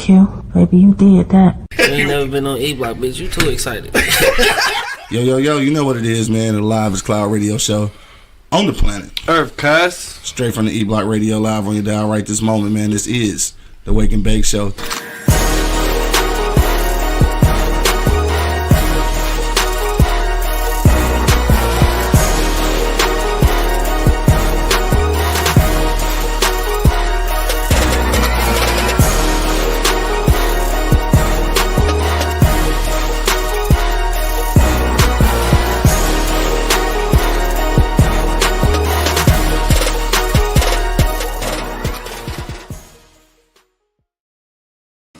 Thank you. Baby, you did that. You ain't never been on E-Block, bitch. You too excited. Yo, you know what it is, man. The Live is Cloud radio show on the planet Earth, cuz. straight from the E-Block Radio, live on your dial right this moment, man. This is the Wake and Bake Show.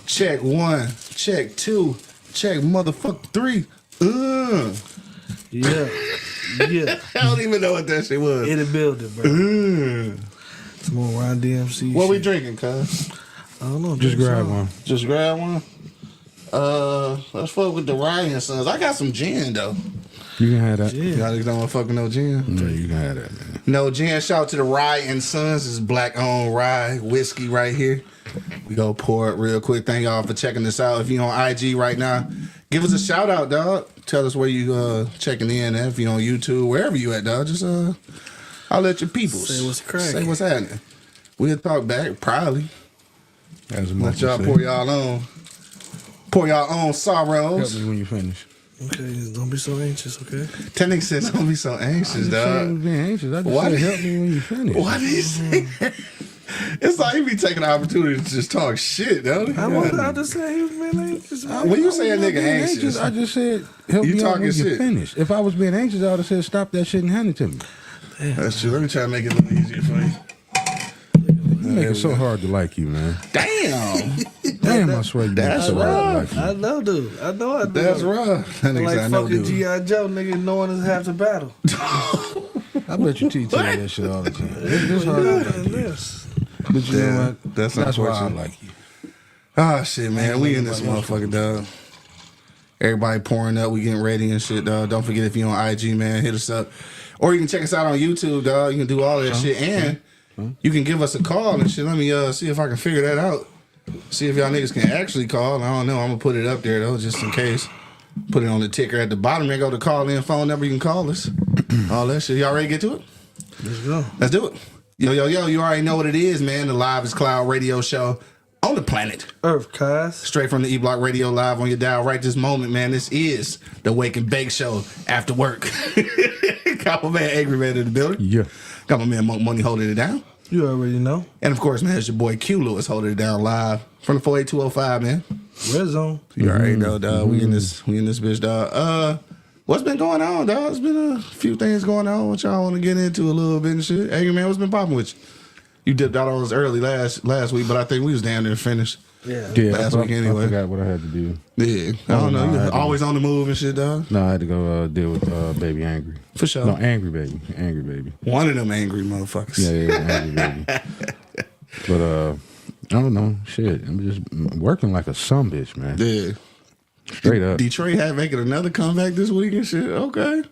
Check one, check two, check motherfucker three. Yeah. I don't even know what that shit was. In the building, bro. Some more Ron DMC. What shit. we drinking, cuz? I don't know. Just grab one. Just grab one. Let's fuck with the Ryan Sons. I got some gin though. You can have that. Yeah. Y'all niggas don't want to fuck with no gin? Yeah, you can have that, man. No gin. Shout out to the Ryan Sons. This is black owned rye whiskey right here. We go pour it real quick. Thank y'all for checking this out. If you on IG right now, give us a shout out, dog. Tell us where you checking in at. If you on YouTube, wherever you at, dog. Just I'll let your people Say what's cracking. Say what's happening. We'll talk back probably. As a Let y'all pour y'all own sorrows. Help me when you finish. Okay, don't be so anxious, okay? That nigga said don't be so anxious, I dog. was being anxious. I just Why said did- help me when you finish. Why did he say that? It's like he be taking the opportunity to just talk shit, don't he? I just said he was being anxious. When you say a I'm not nigga being anxious, I just said help You me out talking when you shit. finish. If I was being anxious, I would have said stop that shit and hand it to me. that's true. Let me try to make it a little easier for you. You make it so hard to like you, man. Damn, Damn, I swear you make it That's so hard to like rough. you. I know, dude. I know I do. that's rough. That nigga Like said I know, fucking dude. G.I. Joe, nigga, knowing is half the battle. I bet you T tell me that shit all the time. It's hard to like you. Yes. But you know what? That's why I unfortunate. like you. Ah, shit, man. We in this motherfucker, dog. Everybody pouring up. We getting ready and shit, dog. Don't forget if you on IG, man, hit us up. Or you can check us out on YouTube, dog. You can do all that shit. And you can give us a call and shit. Let me see if I can figure that out. See if y'all niggas can actually call. I don't know. I'm going to put it up there, though, just in case. Put it on the ticker at the bottom. There go the call-in phone number. You can call us. All that shit. Y'all ready to get to it? Let's go. Let's do it. Yo, you already know what it is, man. The Live is Cloud radio show on the planet. Earth, cuz. Straight from the E-Block Radio, live on your dial right this moment, man. This is the Wake and Bake Show after work. Got my man Angry Man in the building. Yeah. Got my man Monk Money holding it down. You already know. And of course, man, it's your boy Q Lewis holding it down live from the 48205, man. Red zone. You already know, dog. We in this bitch, dog. What's been going on, dog? There's been a few things going on. What y'all want to get into a little bit and shit. Angry Man, what's been popping with you? You dipped out on us early last week, but I think we was down there finished. Yeah. Last week anyway. I forgot what I had to do. Yeah, I don't know. no, I You had to- always on the move and shit, dog. No, I had to go deal with Baby Angry. For sure. No, Angry Baby. Angry Baby. One of them angry motherfuckers. Yeah, Angry Baby. But I don't know. Shit, I'm just working like a sumbitch, man. Yeah. Straight up. Detroit had making another comeback this week and shit. Okay.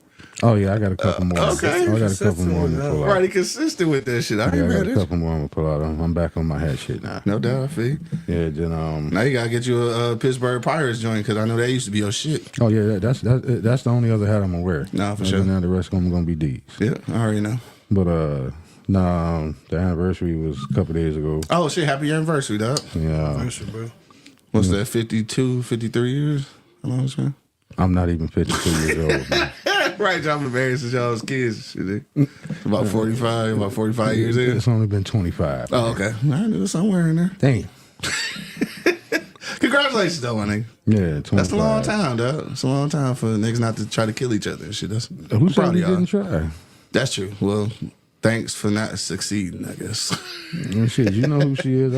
Oh yeah, I got a couple more. okay. I got a couple more to pull out. Already consistent with that shit. I Yeah, ain't I got mad a at couple more I'm gonna pull out. I'm back on my hat shit now. No doubt, I feel. Yeah, then Now you gotta get you a Pittsburgh Pirates joint because I know that used to be your shit. oh yeah, that's the only other hat I'm gonna wear. Nah, for Other sure. than that, the rest of them gonna be D's. Yeah, I already know. But no, the anniversary was a couple days ago. Oh shit, happy anniversary, dog. Yeah, Listen, bro. What's that, 52, 53 years? How long was it? I'm not even 52 years old. Man. Right, y'all been married since y'all was kids. Shit, about 45 years in. It's only been 25. Oh, okay. I knew it was somewhere in there. Damn. Congratulations, though, my nigga. Yeah, 25. That's a long time, dog. It's a long time for niggas not to try to kill each other and shit. That's Who said proud we of y'all. didn't try? That's true. Well, thanks for not succeeding, I guess. And shit, you know who she is.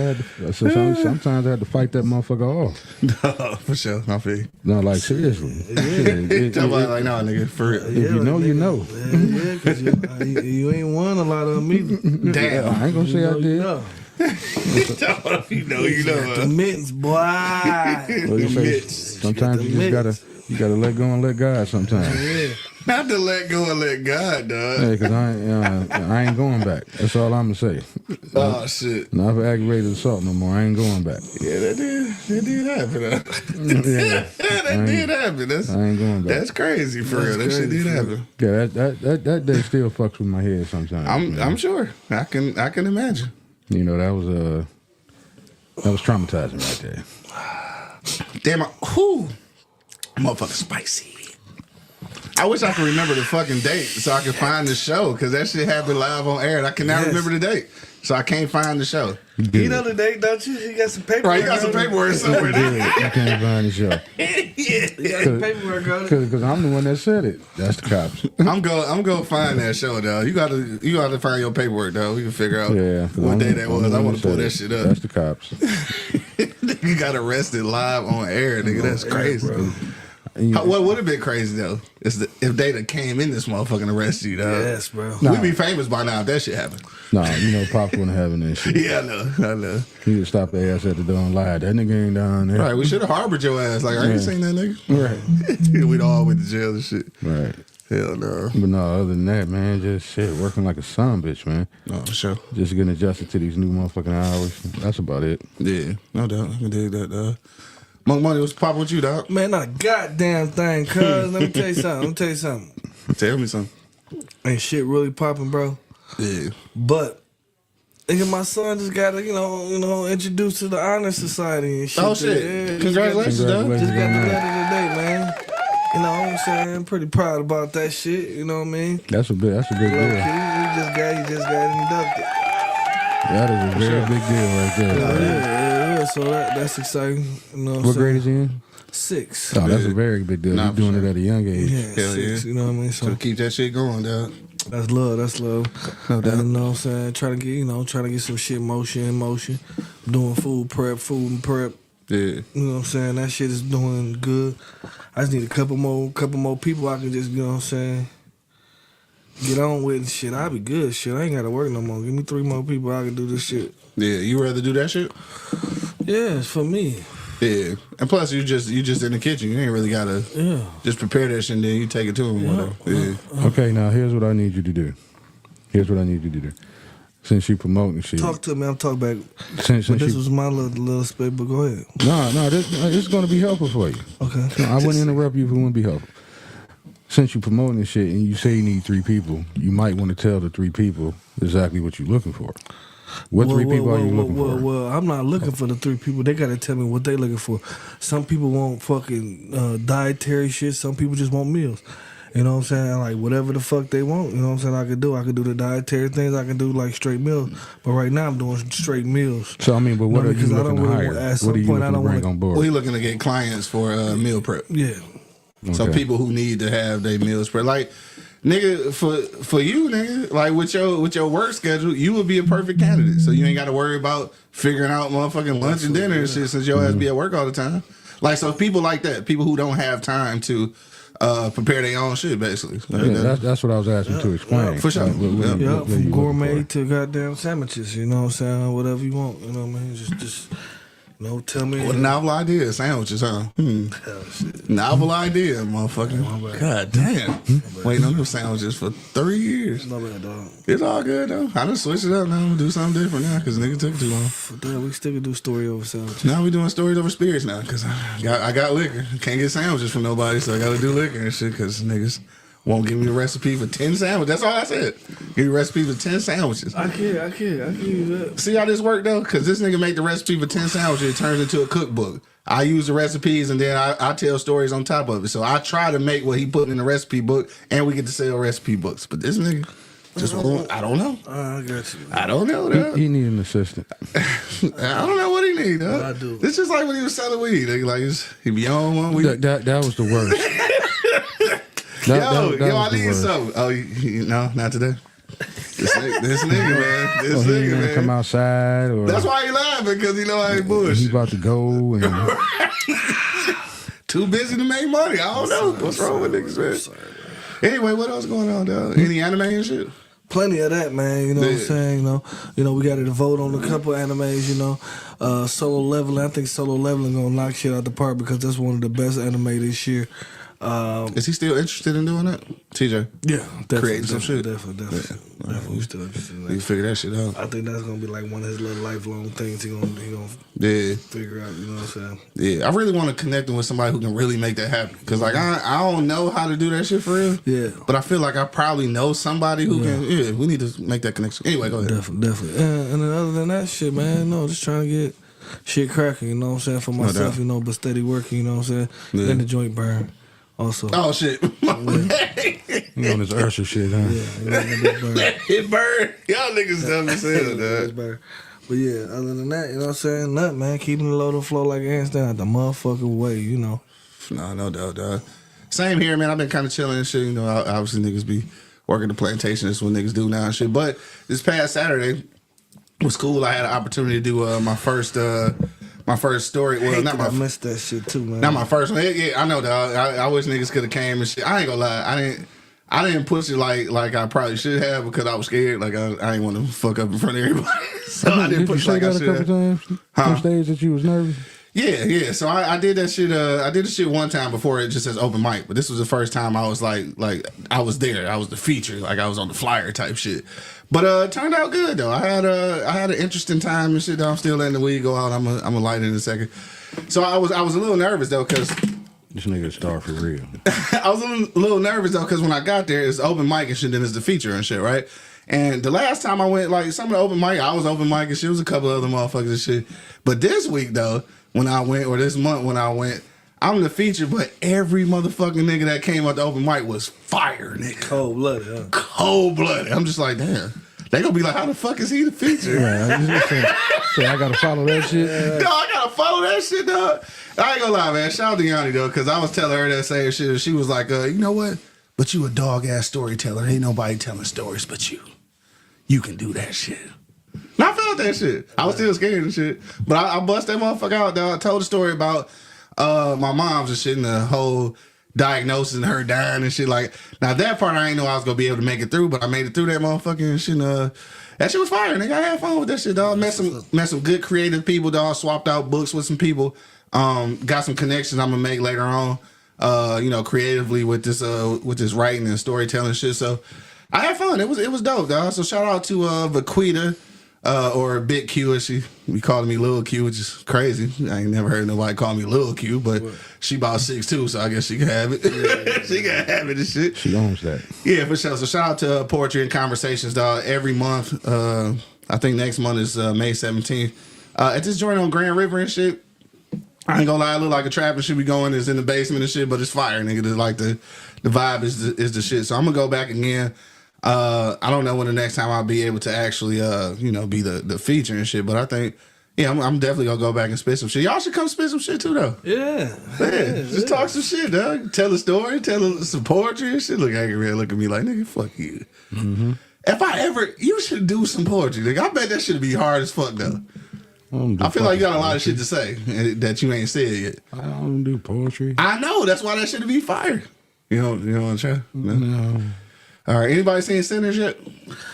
Sometimes I had to fight that motherfucker off. No, for sure. I feel you. No, like seriously. Shit, Somebody like, nah, nigga, for real. if you know, you know. Yeah, because you ain't won a lot of them either. Damn. I ain't gonna say I did. No. you know. The mitts, boy. Well, you say, Mitts. sometimes The you just mitts. gotta let go and let God sometimes. Yeah. Not to let go and let God, dog. Yeah, because I ain't going back. That's all I'm going to say. Oh, shit. Not for aggravated assault no more. I ain't going back. Yeah, that did happen. Yeah, that did happen. I ain't going back. That's crazy for real. That shit did happen. Yeah, that day still fucks with my head sometimes. I'm sure. I can imagine. You know, that was traumatizing right there. Damn, motherfucker spicy. I wish I could remember the fucking date so I could find the show, because that shit happened live on air and I cannot remember the date. So I can't find the show. You know the date, don't you? You got some paperwork. Right, you got some paperwork somewhere. You can't find the show. You got some paperwork on it. Because I'm the one that said it. That's the cops. I'm gonna find that show, dog. You gotta find your paperwork, dog. We can figure out what day that was. I want to pull that shit up. That's the cops. You got arrested live on air, nigga. That's crazy. Bro. What would have been crazy though is if they done came in this motherfucking arrest you, dog. Yes, bro. We'd be famous by now if that shit happened. Nah, you know, Pops wasn't having that shit. Yeah, I know. He would stop their ass at the door and lie. That nigga ain't down there. Right, we should have harbored your ass. Like, I ain't seen that nigga. Right. We'd all went to jail and shit. Right. Hell no. But no, other than that, man, just shit, working like a son bitch, man. No, for sure. Just getting adjusted to these new motherfucking hours. That's about it. Yeah, no doubt. I can dig that, dog. Monk Money, what's poppin' with you, dog? Man, not a goddamn thing, cuz. Let me tell you something. Tell me something. Ain't shit really popping, bro. Yeah. But nigga, my son just got you know, introduced to the honor society and shit. Oh shit! Yeah, Congratulations, dog. just got the letter today, man. You know what I'm saying? Pretty proud about that shit. You know what I mean? That's a big deal. He just got inducted. That is a very big deal right there. Yeah. So that's exciting. You know What grade is he in? 6. Oh, that's a very big deal. Nah, You're doing for it at a young age. Yeah, Hell 6. yeah. You know what I mean? So keep that shit going, dog. That's love. No doubt. You know what I'm saying? Trying to get some shit in motion. Doing food and prep. Yeah. You know what I'm saying? That shit is doing good. I just need a couple more people I can just, you know what I'm saying, get on with and shit. I'll be good. Shit, I ain't gotta work no more. Give me 3 more people I can do this shit. Yeah, you rather do that shit? Yeah, it's for me. Yeah. And plus you just in the kitchen. You ain't really gotta just prepare that shit and then you take it to him. Whatever. Yeah. Okay, now here's what I need you to do. Since you promoting shit. Talk to me. I'm talking back. Since But this you, was my little space, but go ahead. no, this is going to be helpful for you. Okay. No, I wouldn't interrupt you if it wouldn't be helpful. Since you promoting this shit and you say you need 3 people, you might want to tell the 3 people exactly what you're looking for. What 3 people are you looking for? Well, I'm not looking for the 3 people. They got to tell me what they looking for. Some people want fucking dietary shit. Some people just want meals. You know what I'm saying? Like, whatever the fuck they want, you know what I'm saying, I could do. I could do the dietary things. I can do, like, straight meals. But right now, I'm doing straight meals. So, I mean, but what are you looking to hire? At some What are you point, looking to bring on board? We looking to get clients for meal prep. Yeah. So Okay. people who need to have their meals prep. Like, nigga, for you, nigga, like with your work schedule, you would be a perfect candidate. So you ain't got to worry about figuring out motherfucking lunch and dinner and shit since your ass be at work all the time. Like, so people like that, people who don't have time to prepare their own shit, basically. Yeah, that's what I was asking to explain. For sure. What Yeah, you from looking gourmet for? to goddamn sandwiches, you know what I'm saying? Whatever you want, you know what I mean? Just you know, tell me. What a novel idea, sandwiches, huh? Hell, shit. Novel idea, motherfucker. God damn. Waiting on them sandwiches for 3 years. No bad, dog. It's all good, though. I done switched it up now. I'm gonna do something different now because nigga took too long. For that, we still can do story over sandwiches. Now we doing stories over spirits now because I got liquor. Can't get sandwiches from nobody, so I got to do liquor and shit because niggas won't give me a recipe for 10 sandwiches. That's all I said. Give me a recipe for 10 sandwiches. I can't use that. See how this worked, though? Because this nigga make the recipe for 10 sandwiches. It turns into a cookbook. I use the recipes and then I tell stories on top of it. So I try to make what he put in the recipe book and we get to sell recipe books. But this nigga just won't. I don't know. I got you. I don't know, though. He need an assistant. I don't know what he need, though. I do. It's just like when he was selling weed. Like he be on one weed. That was the worst. Yo, was I the need worst. something. Oh, no, not today. This nigga, man. This Oh, he ain't nigga, gonna man. come outside, or That's why he laughing, because he know I ain't he bullshit. about to go and Too busy to make money. I don't know. What's wrong with niggas, man? Anyway, what else going on, dog? Any anime and shit? Plenty of that, man. You know what I'm Yeah. saying? You know, we got to vote on a couple animes. You know, Solo Leveling. I think Solo Leveling gonna knock shit out the park because that's one of the best anime this year. Is he still interested in doing that? TJ? Yeah, definitely. Creating some shit? Definitely. Definitely. We still interested in that. You figure that shit out. I think that's gonna be like one of his little lifelong things he gonna Yeah. figure out, you know what I'm saying? Yeah, I really want to connect with somebody who can really make that happen. Because, like, I don't know how to do that shit for real. Yeah. But I feel like I probably know somebody who can. Yeah, we need to make that connection. Anyway, go ahead. Definitely. And then other than that shit, man, no, just trying to get shit cracking, you know what I'm saying, for myself, you know, but steady working, you know what I'm saying? Yeah. Then the joint burn also. Oh, shit. You on this Usher shit, huh? It burned. Y'all niggas dumb as hell, dog. But yeah, other than that, you know what I'm saying? Nothing, man. Keeping the load of flow like hands down the motherfucking way, you know. No doubt, dog. Same here, man. I've been kind of chilling and shit. You know, obviously niggas be working the plantation. That's what niggas do now and shit. But this past Saturday was cool. I had an opportunity to do my first story. Well, I missed that shit too, man. Not my first one. Yeah, I know, dog. I wish niggas could have came and shit. I ain't gonna lie. I didn't push it like I probably should have because I was scared. Like I didn't want to fuck up in front of everybody. So I didn't push like I should have. Did you say that a couple times on stage that you was nervous? Yeah. So I did that shit. I did the shit one time before it just says open mic, but this was the first time I was like I was there. I was the feature. Like I was on the flyer type shit. But it turned out good though. I had an interesting time and shit. I'm still letting the weed go out. I'm a light in a second. So I was a little nervous though because this nigga a star for real. I was a little nervous though because when I got there, it's open mic and shit. Then it's the feature and shit, right? And the last time I went, like some of the open mic, I was open mic and shit. It was a couple other motherfuckers and shit. But this week though, when I went, or this month when I went, I'm the feature, but every motherfucking nigga that came out the open mic was fire, nigga. Cold-blooded, huh? Cold-blooded. I'm just like, damn. They gonna be like, how the fuck is he the feature? Yeah, so I gotta follow that shit. No, I gotta follow that shit, dog. I ain't gonna lie, man. Shout out to Yanni though, because I was telling her that same shit. She was like, you know what? But you a dog ass storyteller. Ain't nobody telling stories but you. You can do that shit. And I felt that shit. I was still scared and shit. But I bust that motherfucker out, dog. I told the story about my mom's and shit and the whole diagnosis and her dying and shit. Like, now that part I ain't know I was gonna be able to make it through, but I made it through that motherfucking shit. That shit was fire, nigga. I had fun with that shit, dog. Met some good creative people, dog. Swapped out books with some people. Got some connections I'm gonna make later on. You know, creatively with this writing and storytelling shit. So I had fun. It was dope, dog. So shout out to Vaquita. Or Big Q, as she be calling me Lil Q, which is crazy. I ain't never heard nobody call me Lil Q, but she about 6'2", so I guess she can have it. Yeah. She can have it and shit. She owns that. Yeah, for sure. So shout out to Poetry and Conversations, dog. Every month, I think next month is May 17th. At this joint on Grand River and shit, I ain't gonna lie, I look like a trap and shit be going. It's in the basement and shit, but it's fire, nigga. It's like the vibe is the shit. So I'm gonna go back again. I don't know when the next time I'll be able to actually, be the feature and shit. But I think, I'm definitely gonna go back and spit some shit. Y'all should come spit some shit too, though. Yeah. Just talk some shit, dog. Tell a story, tell some poetry and shit. Look angry, look at me like, nigga, fuck you. Mm-hmm. You should do some poetry, nigga. I bet that should be hard as fuck, though. I feel like you got a lot of shit to say that you ain't said yet. I don't do poetry. I know. That's why that should be fire. You know what I'm saying? No. All right, anybody seen Sinners yet?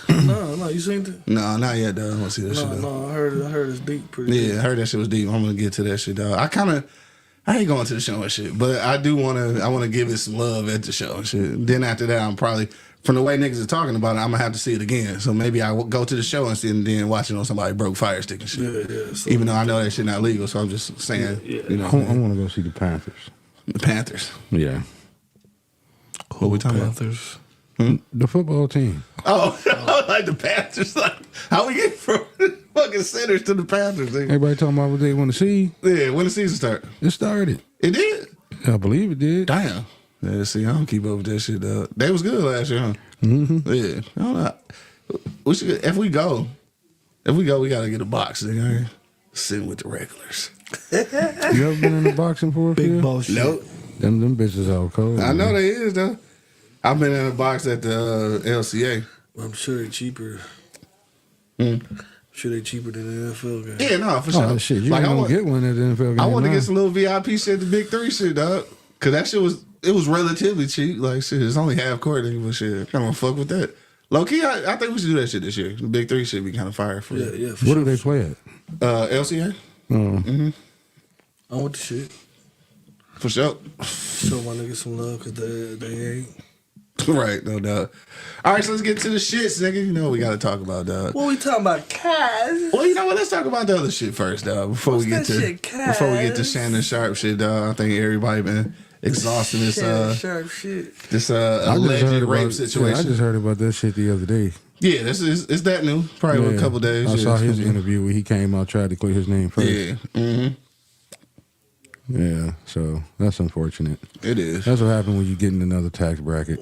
No, you seen it? No, not yet, dog. I want to see that shit, though. No, I heard it's deep, pretty Yeah, deep. I heard that shit was deep. I'm gonna get to that shit, dog. I ain't going to the show and shit, but I want to give it some love at the show and shit. Then after that, I'm probably, from the way niggas are talking about it, I'm gonna have to see it again. So maybe I will go to the show and see it and then watch it on somebody broke fire stick and shit. Yeah. So even though I know that shit not legal, so I'm just saying, you know. I want to go see the Panthers. The Panthers. Yeah. What we talking Panthers. The football team. Oh, like the Panthers. Like, how we get from fucking Sinners to the Panthers? Nigga? Everybody talking about what they want to see. Yeah, when the season start? It started. It did? I believe it did. Damn. Yeah, see, I don't keep up with that shit, dog. They was good last year, huh? Mm-hmm. Yeah. I don't know. We should, if we go, we gotta get a box, nigga. Sitting with the regulars. You ever been in the boxing for a Big field? boss shit. Nope. Them bitches all cold. I know they is, though. I've been in a box at the LCA. I'm sure they're cheaper. Mm. I'm sure they're cheaper than the NFL game. Yeah, no, for sure. Oh, shit. You ain't gonna get one at the NFL game. I want to now. get some little VIP shit at the Big 3 shit, dog. Because that shit was relatively cheap. Like, shit, it's only half court, nigga, but shit, I don't fuck with that. Low key, I think we should do that shit this year. The Big 3 should be kind of fire for it. Yeah, for What sure. do they play at? LCA? Oh. Mm-hmm. I want the shit. For sure. Show my niggas some love because they ain't. Right, no doubt. All right, so let's get to the shits, nigga. You know what we got to talk about, dog. What we talking about, Kaz? Well, you know what? Let's talk about the other shit first, dog. Before we get to Shannon Sharpe shit, dog. I think everybody been exhausting this Sharpe shit. this alleged rape situation. Yeah, I just heard about that shit the other day. Yeah, it's that new. Probably a couple days. I saw his interview where he came out, tried to clear his name first. Yeah. Mm-hmm. Yeah, so that's unfortunate. It is. That's what happened when you get in another tax bracket.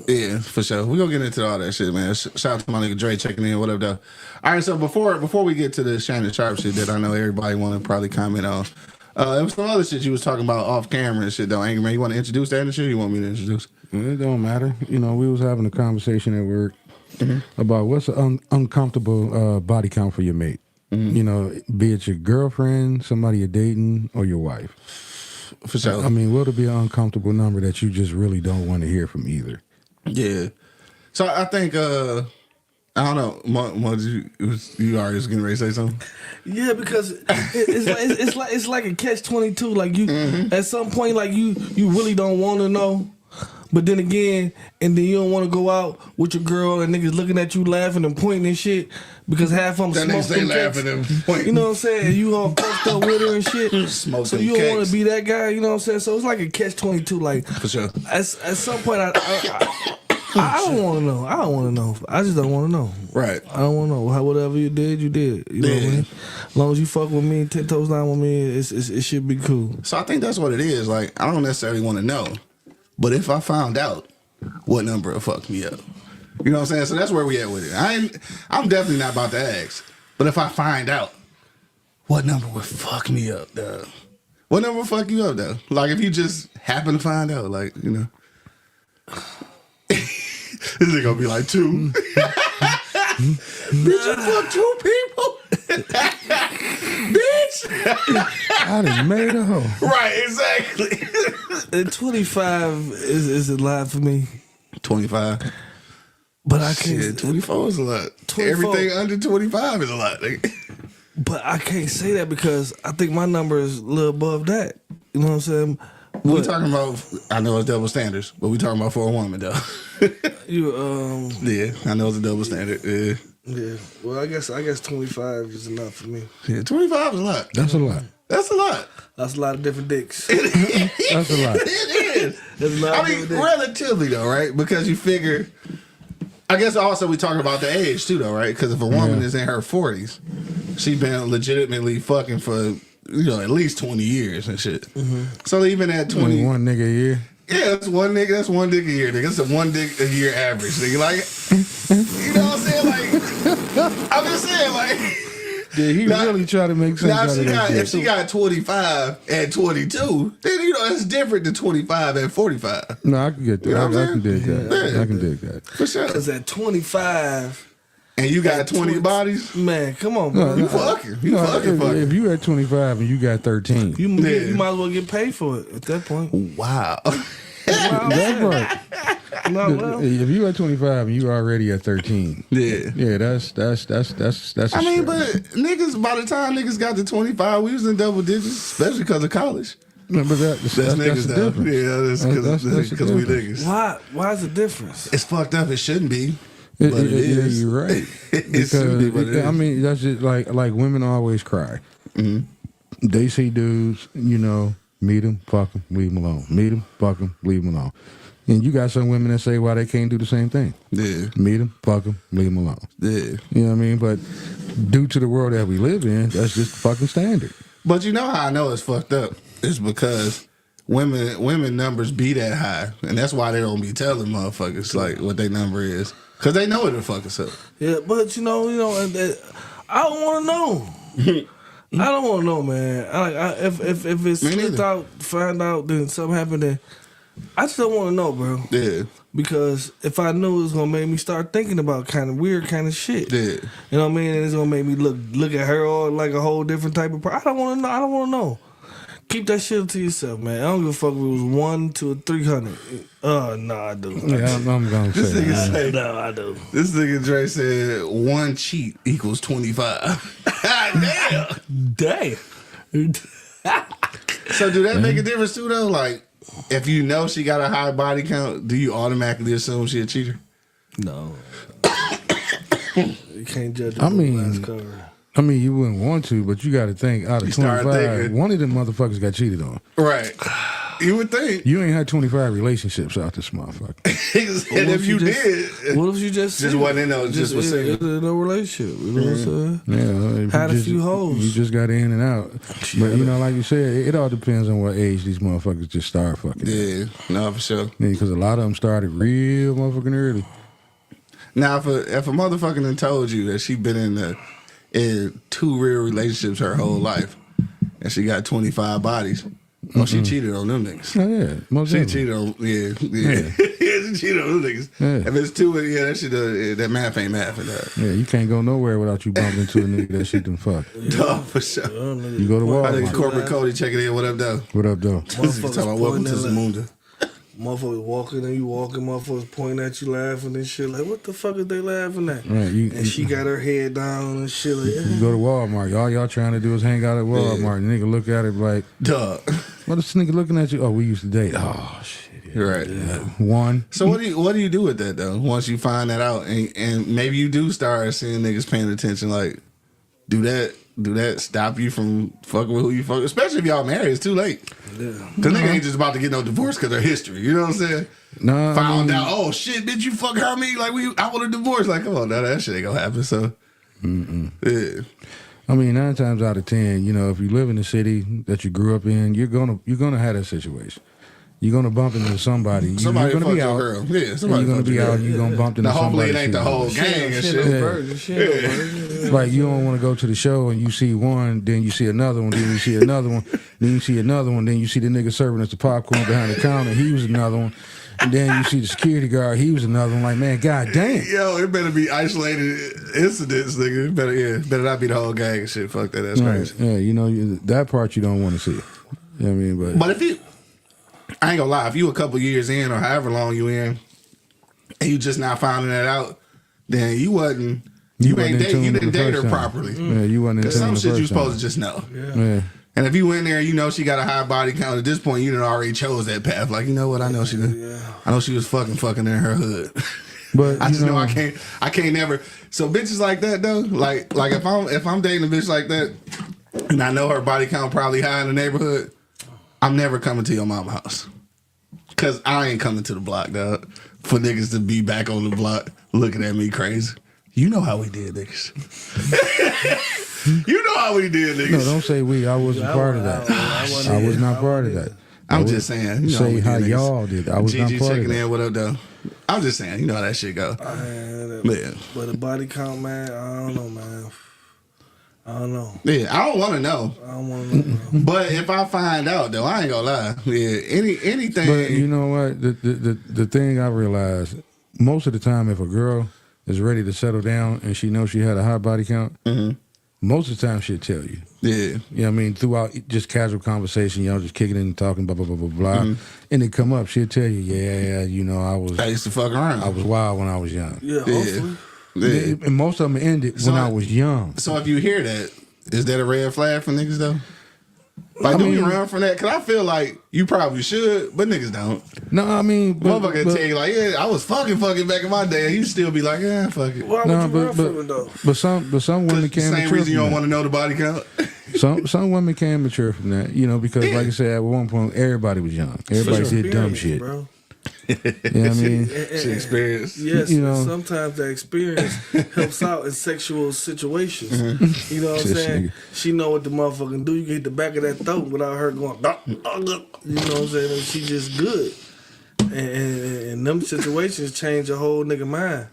Yeah, for sure. We're gonna get into all that shit, man. Shout out to my nigga Dre checking in, whatever though. All right, so before we get to the Shannon Sharpe shit that I know everybody wanna probably comment on. There was some other shit you was talking about off camera and shit though. Angry Man, you wanna introduce that and shit, or you want me to introduce? It don't matter. You know, we was having a conversation at work about what's an uncomfortable body count for your mate. You know, be it your girlfriend, somebody you're dating, or your wife. For sure. I mean, will it be an uncomfortable number that you just really don't want to hear from either? Yeah. So I think I don't know. You already was getting ready to say something? Yeah, because it's like a catch-22. Like you, at some point, like you really don't want to know. But then again, and then you don't want to go out with your girl and niggas looking at you laughing and pointing and shit because half of them smoke them laughing and pointing. You know what I'm saying? You all fucked up with her and shit. Smoke so them you don't want cakes. to be that guy. You know what I'm saying? So it's like a catch-22. Like For sure. At some point, I don't want to know. I don't want to know. I just don't want to know. Right. I don't want to know. Whatever you did, you did. You know what I mean? As long as you fuck with me, 10 toes down with me, it should be cool. So I think that's what it is. Like, I don't necessarily want to know. But if I found out, what number will fuck me up? You know what I'm saying? So that's where we at with it. I'm definitely not about to ask. But if I find out, what number would fuck me up, though? What number would fuck you up, though? Like, if you just happen to find out, like, you know. This is going to be like 2. Did you fuck 2 people? Bitch! I done made a hoe. Right, exactly. And 25 is a lot for me. 25. But I can't. Shit, 24 is a lot. 24. Everything under 25 is a lot. But I can't say that because I think my number is a little above that. You know what I'm saying? We talking about, I know it's double standards, but we talking about for a woman, though. Yeah, I know it's a double standard. Yeah. Yeah. Well, I guess 25 is enough for me. Yeah, 25 is a lot. That's a lot. That's a lot. That's a lot of different dicks. That's a lot. It is. That's a lot I of mean, different dicks. relatively, though, right? Because you figure, I guess also we talking about the age, too, though, right? Because if a woman is in her 40s, she been legitimately fucking for, at least 20 years and shit. So even at 20. One nigga a year. Yeah, that's one nigga. That's one dick a year, nigga. That's a one dick a year average, nigga. Like, you know what I'm saying? Like, I'm just saying, like. Did he really try to make sense Now, out of that shit? if she got 25 at 22, then, it's different than 25 at 45. No, I can get that. You know what I'm I can saying? dig that. Yeah. I can dig that. For sure. Because at 25, And you got 20 bodies? man, come on, bro. You fucking. You No, fucking. if you at 25 and you got 13, You might as well get paid for it at that point. Wow. that's right. No, well, If you at 25 and you already at 13, Yeah. that's a I mean, stretch. but niggas, by the time niggas got to 25, we was in double digits, especially because of college. No, but that's Niggas, the though. difference. Yeah, that's That's because we the difference. niggas. why is the difference? It's fucked up. It shouldn't be. But it is. You're right. It should be, but it is. I mean, that's just like women always cry. They see dudes, meet them, fuck them, leave them alone. Meet them, fuck them, leave them alone. And you got some women that say why they can't do the same thing. Yeah. Meet them, fuck them, leave them alone. Yeah. You know what I mean? But due to the world that we live in, that's just the fucking standard. But you know how I know it's fucked up? It's because women numbers be that high. And that's why they don't be telling motherfuckers like what their number is. Because they know it'll fuck us up. Yeah, but I don't want to know. I don't want to know, man. If it's Me slipped neither. out, find out, then something happened, then I just don't want to know, bro. Yeah. Because if I knew it was gonna make me start thinking about kind of weird kind of shit. Yeah. You know what I mean? And it's gonna make me look at her all like a whole different type of person. I don't want to know. I don't want to know. Keep that shit to yourself, man. I don't give a fuck if it was 1 to 300. No, I do. Yeah, I'm going to say that. Say, No, I do. this nigga Dre said 1 cheat equals 25. Damn. Damn. So do that make a difference too, though? Like, if you know she got a high body count, do you automatically assume she a cheater? No. You can't judge a last cover. I mean, you wouldn't want to, but you got to think out of 25, one of them motherfuckers got cheated on. Right. You would think. You ain't had 25 relationships out this motherfucker. And if you did, what if you just wasn't in no, just was single? No relationship. You know what I'm saying? Yeah. Had a few hoes. You just got in and out. But you know, like you said, it all depends on what age these motherfuckers just start fucking. Yeah, no, for sure. Yeah, because a lot of them started real motherfucking early. Now, if a motherfucker done told you that she been in 2 real relationships her whole life, and she got 25 bodies, oh, she cheated on them niggas. Oh, yeah. Most She cheated on, yeah. She cheated on them niggas. Yeah. If it's 2, that shit, that math ain't math for that. Yeah, you can't go nowhere without you bumping into a nigga that shit done fuck. No, for sure. You go to Walmart. I think Corporate Cody checking in. What up, though? What up, though? Talking about welcome to Zamunda. Motherfuckers walking and you walking, motherfuckers pointing at you laughing and shit. Like, what the fuck is they laughing at? Right, and she got her head down and shit. Like, you go to Walmart. All y'all trying to do is hang out at Walmart. Yeah. Nigga look at it like, duh. What is this nigga looking at you? Oh, we used to date. Oh, shit. You're right. Yeah. One. So what do you do with that, though? Once you find that out and maybe you do start seeing niggas paying attention, like, do that stop you from fucking with who you fuck? Especially if y'all married, it's too late. Yeah. Cause nigga ain't just about to get no divorce cause of history. You know what I'm saying? No. Found out, oh shit, bitch, you fuck her me? Like I want a divorce. Like, come on, now that shit ain't gonna happen. So yeah. I mean, 9 times out of 10, you know, if you live in the city that you grew up in, you're gonna have that situation. You're gonna bump into somebody. Somebody you're gonna be out. Girl. Yeah, somebody you're gonna be out. You're gonna bump into somebody. Hopefully it ain't the whole gang and shit. Like you don't want to go to the show and you see one, then you see another one, then you see another one, then you see another one, then you see the nigga serving us the popcorn behind the counter. He was another one. And then you see the security guard, he was another one. Like, man, god damn. Yo, it better be isolated incidents, nigga. It better not be the whole gang and shit. Fuck that. That's crazy. Yeah, you know, that part you don't want to see. You know what I mean? But if you, I ain't gonna lie, if you a couple years in or however long you in, and you just not finding that out, then you didn't date her properly. Yeah, you wasn't. Because some shit you supposed to just know. Yeah. And if you in there, you know she got a high body count. At this point, you done already chose that path. Like, you know what? I know she did. Yeah. I know she was fucking in her hood. But I just know I can't never. So bitches like that though, like if I'm dating a bitch like that, and I know her body count probably high in the neighborhood, I'm never coming to your mama's house. Cause I ain't coming to the block, dog. For niggas to be back on the block looking at me crazy. You know how we did, niggas. You know how we did, niggas. No, don't say we. I wasn't part of that. I was not part of that. I'm just saying. You know say how y'all did. I was not part of that. In, what up, though? I'm just saying. You know how that shit go. Yeah. But the body count, man, I don't know, man. I don't know. Yeah, I don't want to know. I don't want to know. But if I find out, though, I ain't gonna lie. Yeah, anything. But you know what? The thing I realized, most of the time, if a girl is ready to settle down and she knows she had a high body count, most of the time she'll tell you. Yeah. You know what I mean? Throughout just casual conversation, y'all just kicking it and talking, blah, blah, blah, blah, blah. And they come up, she'll tell you, yeah, you know, I used to fuck around. I was wild when I was young. Yeah, hopefully. Yeah. And most of them ended when I was young. So if you hear that, is that a red flag for niggas, though? Like, do you run from that? Because I feel like you probably should, but niggas don't. No, I mean... Motherfucker tell you, like, yeah, I was fucking back in my day, and you still be like, yeah, fuck it. Why would you run from it, though? But some women became mature. Same reason you don't want to know the body count? Some women can mature from that, you know, because like I said, at one point, everybody was young. Everybody did dumb shit. Bro. You know what I mean? She experienced. Yes, you know, sometimes that experience helps out in sexual situations. You know what I'm saying? She know what the motherfucking do. You can hit the back of that throat without her going, you know what I'm saying? And she just good. And them situations change a whole nigga mind.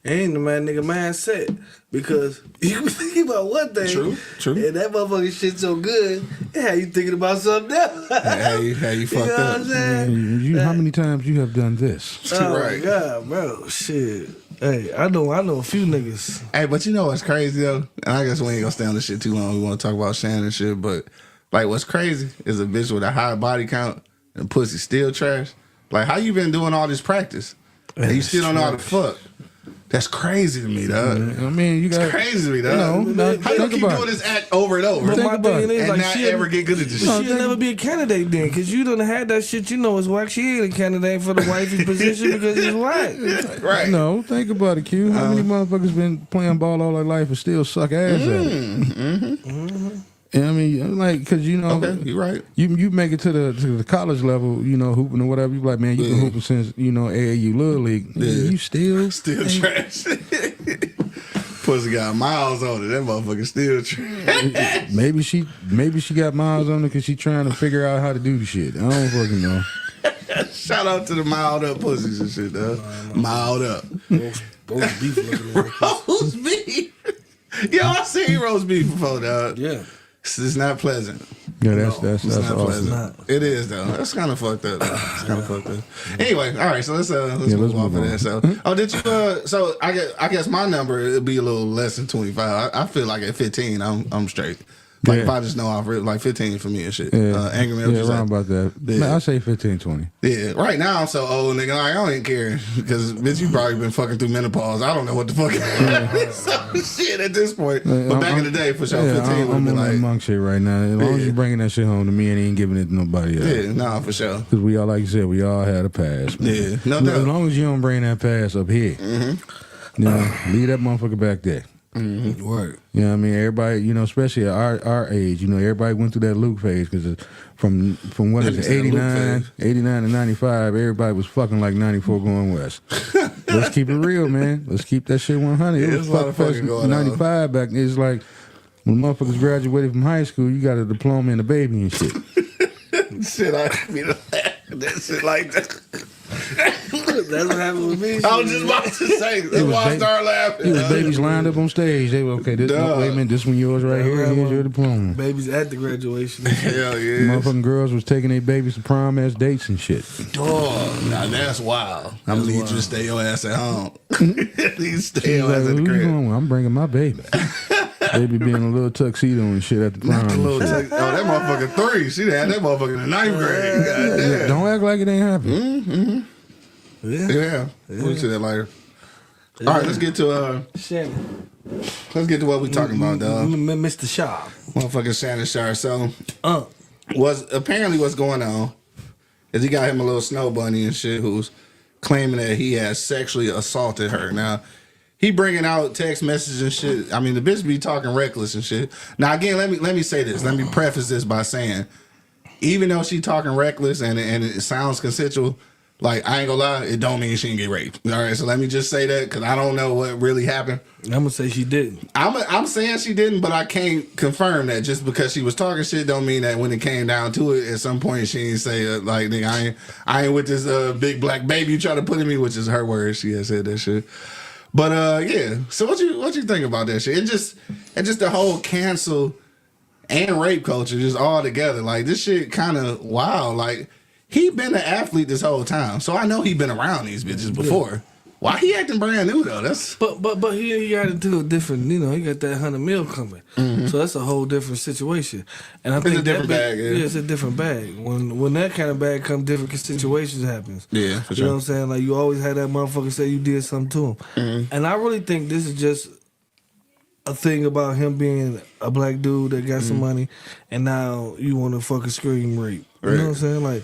And the nigga mindset. Because you can think about one thing. True. And that motherfucking shit so good, it had you thinking about something else. How you fucked know up. What I'm saying? How many times you have done this? Oh right. my God, bro. Shit. Hey, I know a few niggas. Hey, but you know what's crazy, though? And I guess we ain't gonna stay on this shit too long. We want to talk about Shannon and shit. But, like, what's crazy is a bitch with a high body count and pussy still trash. Like, how you been doing all this practice? And you still don't know how to fuck? That's crazy to me, dog. I mean, you got Crazy to me, dog. You know, How you keep doing this act over and over But my about thing it. is, and like, not ever get good at this shit? she'll never be a candidate then, because you done had that shit. You know it's whack. She ain't a candidate for the wifey position because it's whack. Right. No, think about it, Q. How many motherfuckers been playing ball all their life and still suck ass at it? And I mean, like, because you know, Okay, you're right. You make it to the college level, you know, hooping or whatever. You be like, man, you been hooping since you know AAU Little League. You still trash. Pussy got miles on it. That motherfucker still trash. maybe she got miles on it because she trying to figure out how to do the shit. I don't fucking know. Shout out to the mild up pussies and shit, though. Mild up. Roast beef looking like Roast beef. Yo, I seen roast beef before, dog. yeah. It's not pleasant. Yeah, that's It's not awesome. pleasant. It is though. That's kind of fucked up. It's kind of fucked up. Anyway, all right. So let's move on for that. So, did you? So I guess my number it'd be a little less than 25. I feel like at 15, I'm straight. Like if I just know off like 15 for me and shit. Angry Man. Yeah, around about that. Yeah. Man, I say 15, 20. Yeah, right now I'm so old, nigga. Like, I don't even care because bitch, you probably been fucking through menopause. I don't know what the fuck. So shit at this point. But back in the day, for sure, 15 would have I'm been on that like, monk shit right now. As long as you bringing that shit home to me and ain't giving it to nobody else. yeah, nah, for sure. Because we all, like you said, we all had a past. Man. Yeah, no As doubt. long as you don't bring that past up here, you know, leave that motherfucker back there. Right. You know what I mean? Everybody, you know, especially at our age, you know, everybody went through that Luke phase because from what is it, 89 to 95, everybody was fucking like 94 going west. Let's keep it real, man. Let's keep that shit 100. Yeah, It there's was a lot of fucking fucking going on. 95 back. It's like when motherfuckers graduated from high school, you got a diploma and a baby and shit. Shit, I mean, that shit like that. That's what happened with me. I was just about to say. That's why I started laughing. It was babies lined up on stage. They were, okay, this, Duh. wait a minute, this one yours right here. Here's your diploma. Babies at the graduation. Hell yeah. Motherfucking girls was taking their babies to prom as dates and shit. Dog, now that's wild. I'm gonna need you to stay your ass at home. You stay your Like, ass at who the you crib. going with? I'm bringing my baby. Baby being a little tuxedo and shit at the prom. Not the and little shit. that motherfucker 3. She had that motherfucker in the 9th grade. God damn. Don't act like it ain't happening. Yeah. We'll see that later. All right, let's get to Shannon. what we talking about, dog. Mr. Sharpe. Motherfucking Shannon Sharpe. So, what's going on is he got him a little snow bunny and shit who's claiming that he has sexually assaulted her. Now, he bringing out text messages and shit. I mean, the bitch be talking reckless and shit. Now, again, let me say this. Let me preface this by saying, even though she talking reckless and it sounds consensual, like, I ain't gonna lie, it don't mean she didn't get raped. All right, so let me just say that because I don't know what really happened. I'm gonna say she didn't. I'm saying she didn't, but I can't confirm that. Just because she was talking shit don't mean that when it came down to it, at some point she didn't say like, nigga, I ain't with this big black baby you try to put in me, which is her words. She had said that shit. But yeah. So what you think about that shit? And just the whole cancel and rape culture just all together. Like, this shit kind of wild. Like, he been an athlete this whole time, so I know he been around these bitches before. Yeah. Why he acting brand new though? That's but he got into a different. You know, he got that $100 million coming, so that's a whole different situation. And I think a different bag. Yeah, it's a different bag. When that kind of bag comes, different situations happens. Yeah, for sure. You know what I'm saying? Like, you always had that motherfucker say you did something to him, and I really think this is just a thing about him being a black dude that got some money, and now you want to fucking scream rape. You know what I'm saying? Like,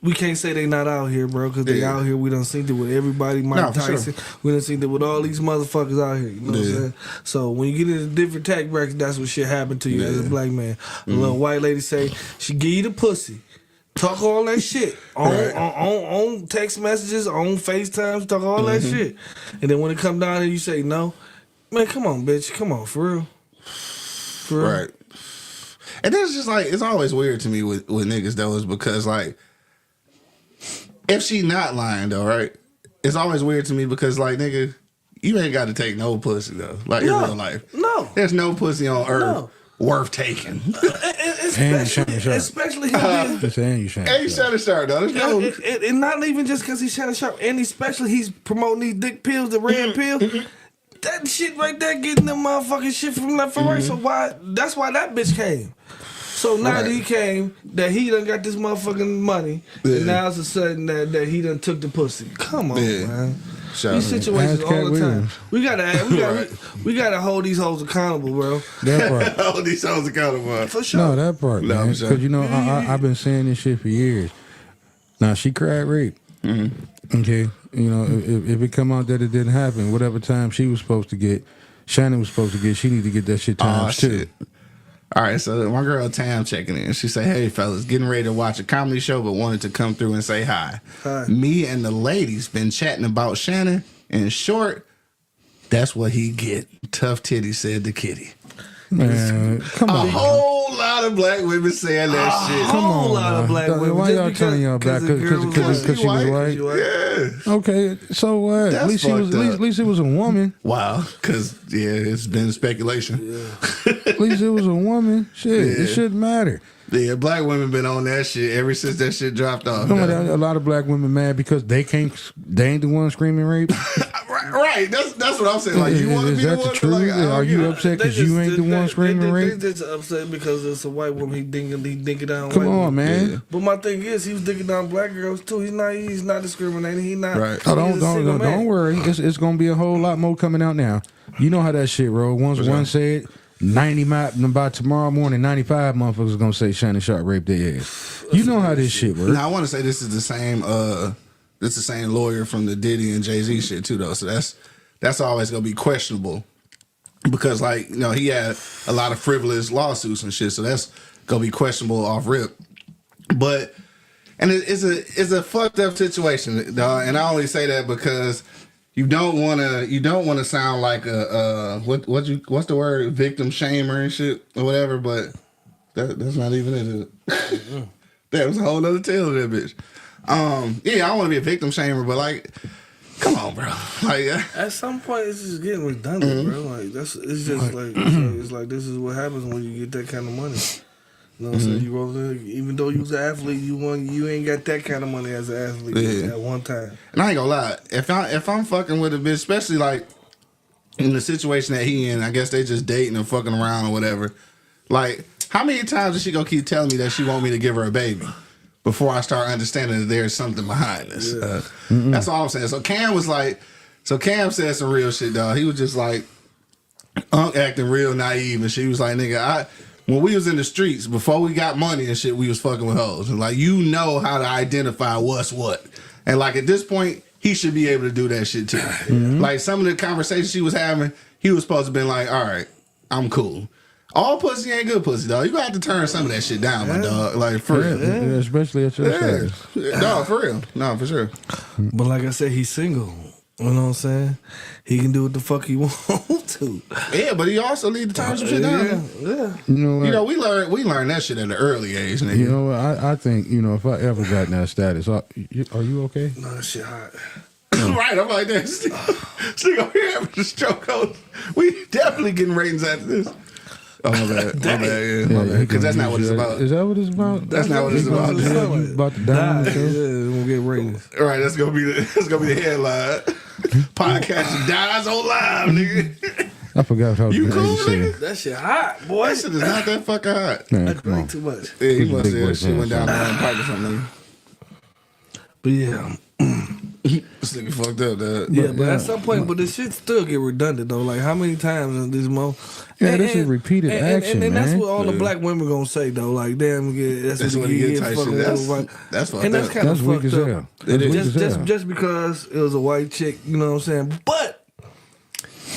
we can't say they not out here, bro, because they out here. We done seen it with everybody, Mike Tyson. Sure. We done seen it with all these motherfuckers out here. You know what I'm saying? So when you get into different tax brackets, that's what shit happened to you as a black man. A little white lady say she give you the pussy, talk all that shit on text messages, on FaceTime, talk all that shit, and then when it come down and you say no, man, come on, bitch, come on, for real, right. And that's just like, it's always weird to me with niggas though, is because like, if she not lying though, right? It's always weird to me because like, nigga, you ain't got to take no pussy though. Like, in real life. No. There's no pussy on earth worth taking. Especially him being... Hey, Shannon Sharpe though. And not even just because he's Shannon Sharpe. And especially he's promoting these dick pills, the red pill. That shit right there getting them motherfucking shit from left and right. So that's why that bitch came. So now that he came, that he done got this motherfucking money, and now it's a sudden that he done took the pussy. Come on, man. Shout These out. situations Ask Cat all the time. Williams. We gotta hold these hoes accountable, bro. That part. All these shows accountable. For sure. No, that part, No, man. I'm sure. Because you know, I've been saying this shit for years. Now she cried rape. Okay, you know, if it come out that it didn't happen, whatever time she was supposed to get, Shannon was supposed to get, she need to get that shit times too. Shit. All right, so my girl Tam checking in. She say, "Hey fellas, getting ready to watch a comedy show, but wanted to come through and say hi. Hi. Me and the ladies been chatting about Shannon. In short, that's what he get. Tough titty," said the kitty. Man, come A on. whole lot of black women saying that shit. Come on, lot of black women. Why Just y'all because- telling y'all back? the girl Because was she was white? Yeah. Okay, so what? That's At least she was. fucked up. At least it was a woman. Wow, because it's been speculation. At least it was a woman. Shit, Yeah. it shouldn't matter. Yeah, black women been on that shit ever since that shit dropped off. Come on, dog. a lot of black women mad because they ain't the one screaming rape. Right. That's what I'm saying. Like, you want to Is be the that one the to truth? like, Are you upset because you ain't the one screaming rape? They just upset because it's a white woman. He dinking down. Come white on, women. man. Yeah. But my thing is, he was dinking down black girls too. He's not discriminating. He not. Right. Oh, he's a single man. don't worry. It's gonna be a whole lot more coming out now. You know how that shit roll. Once one said 90 by tomorrow morning, 95 motherfuckers gonna say Shannon Sharpe raped their ass. You know how this shit works. Now I want to say this is the same. This is the same lawyer from the Diddy and Jay-Z shit too, though. So that's always gonna be questionable because, like, you know, he had a lot of frivolous lawsuits and shit. So that's gonna be questionable off rip. But it's a fucked up situation, dog. And I only say that because you don't want to sound like a what's the word, victim shamer and shit or whatever. But that's not even it. Is it? That was a whole other tale of that bitch. Yeah, I don't want to be a victim shamer, but like, come on, bro. Like, At some point, it's just getting redundant, bro. Like it's like this is what happens when you get that kind of money. You know what I'm saying? You roll in, even though you was an athlete, you ain't got that kind of money as an athlete at one time. and I ain't gonna lie, if I'm fucking with a bitch, especially like in the situation that he in, I guess they just dating and fucking around or whatever. Like, how many times is she gonna keep telling me that she want me to give her a baby before I start understanding that there's something behind this? That's all I'm saying. So Cam said some real shit, dog. He was just like acting real naive, and she was like, "Nigga, when we was in the streets before we got money and shit, we was fucking with hoes, and like, you know how to identify what's what, and like at this point, he should be able to do that shit too. Like some of the conversations she was having, he was supposed to be like, all right, I'm cool." All pussy ain't good pussy, dog. You gonna have to turn some of that shit down, my dog. Like, for real. Yeah, especially at your Yeah. status. No, for real. No, for sure. But like I said, he's single. You know what I'm saying? He can do what the fuck he want to. Yeah, but he also need to turn some shit down. Yeah. You know what? You know, we learned that shit at an early age, nigga. You know what? I think, you know, if I ever got in that status, are you okay? No, that shit hot. Right, I'm like that. Stick over here having a stroke. We definitely getting ratings after this. Oh, my bad. My bad, yeah. My bad. Because that's not what it's about. Is that what it's about? That's not what it's about. You about to die on the show? Yeah, we'll get ratings. All right, that's gonna be the headline. Podcast dies on live, nigga. I forgot how You cool, said. nigga? That shit hot, boy. That shit is not that fucking hot. Man, I come on. drank too much. Yeah, he He's a must big have. boy Shit went fan, down the pipe or something. But yeah. This nigga fucked up, dog. Yeah, but at some point, but this shit still get redundant though. Like how many times in this month? Yeah, this is repeated action, and that's man. what all the black women gonna say though. Like, damn, that's what he get. type Fucking shit. right. That's fucked And that's up. kind of That's weak fucked as up. hell. That's weak as hell. Just because it was a white chick, you know what I'm saying? But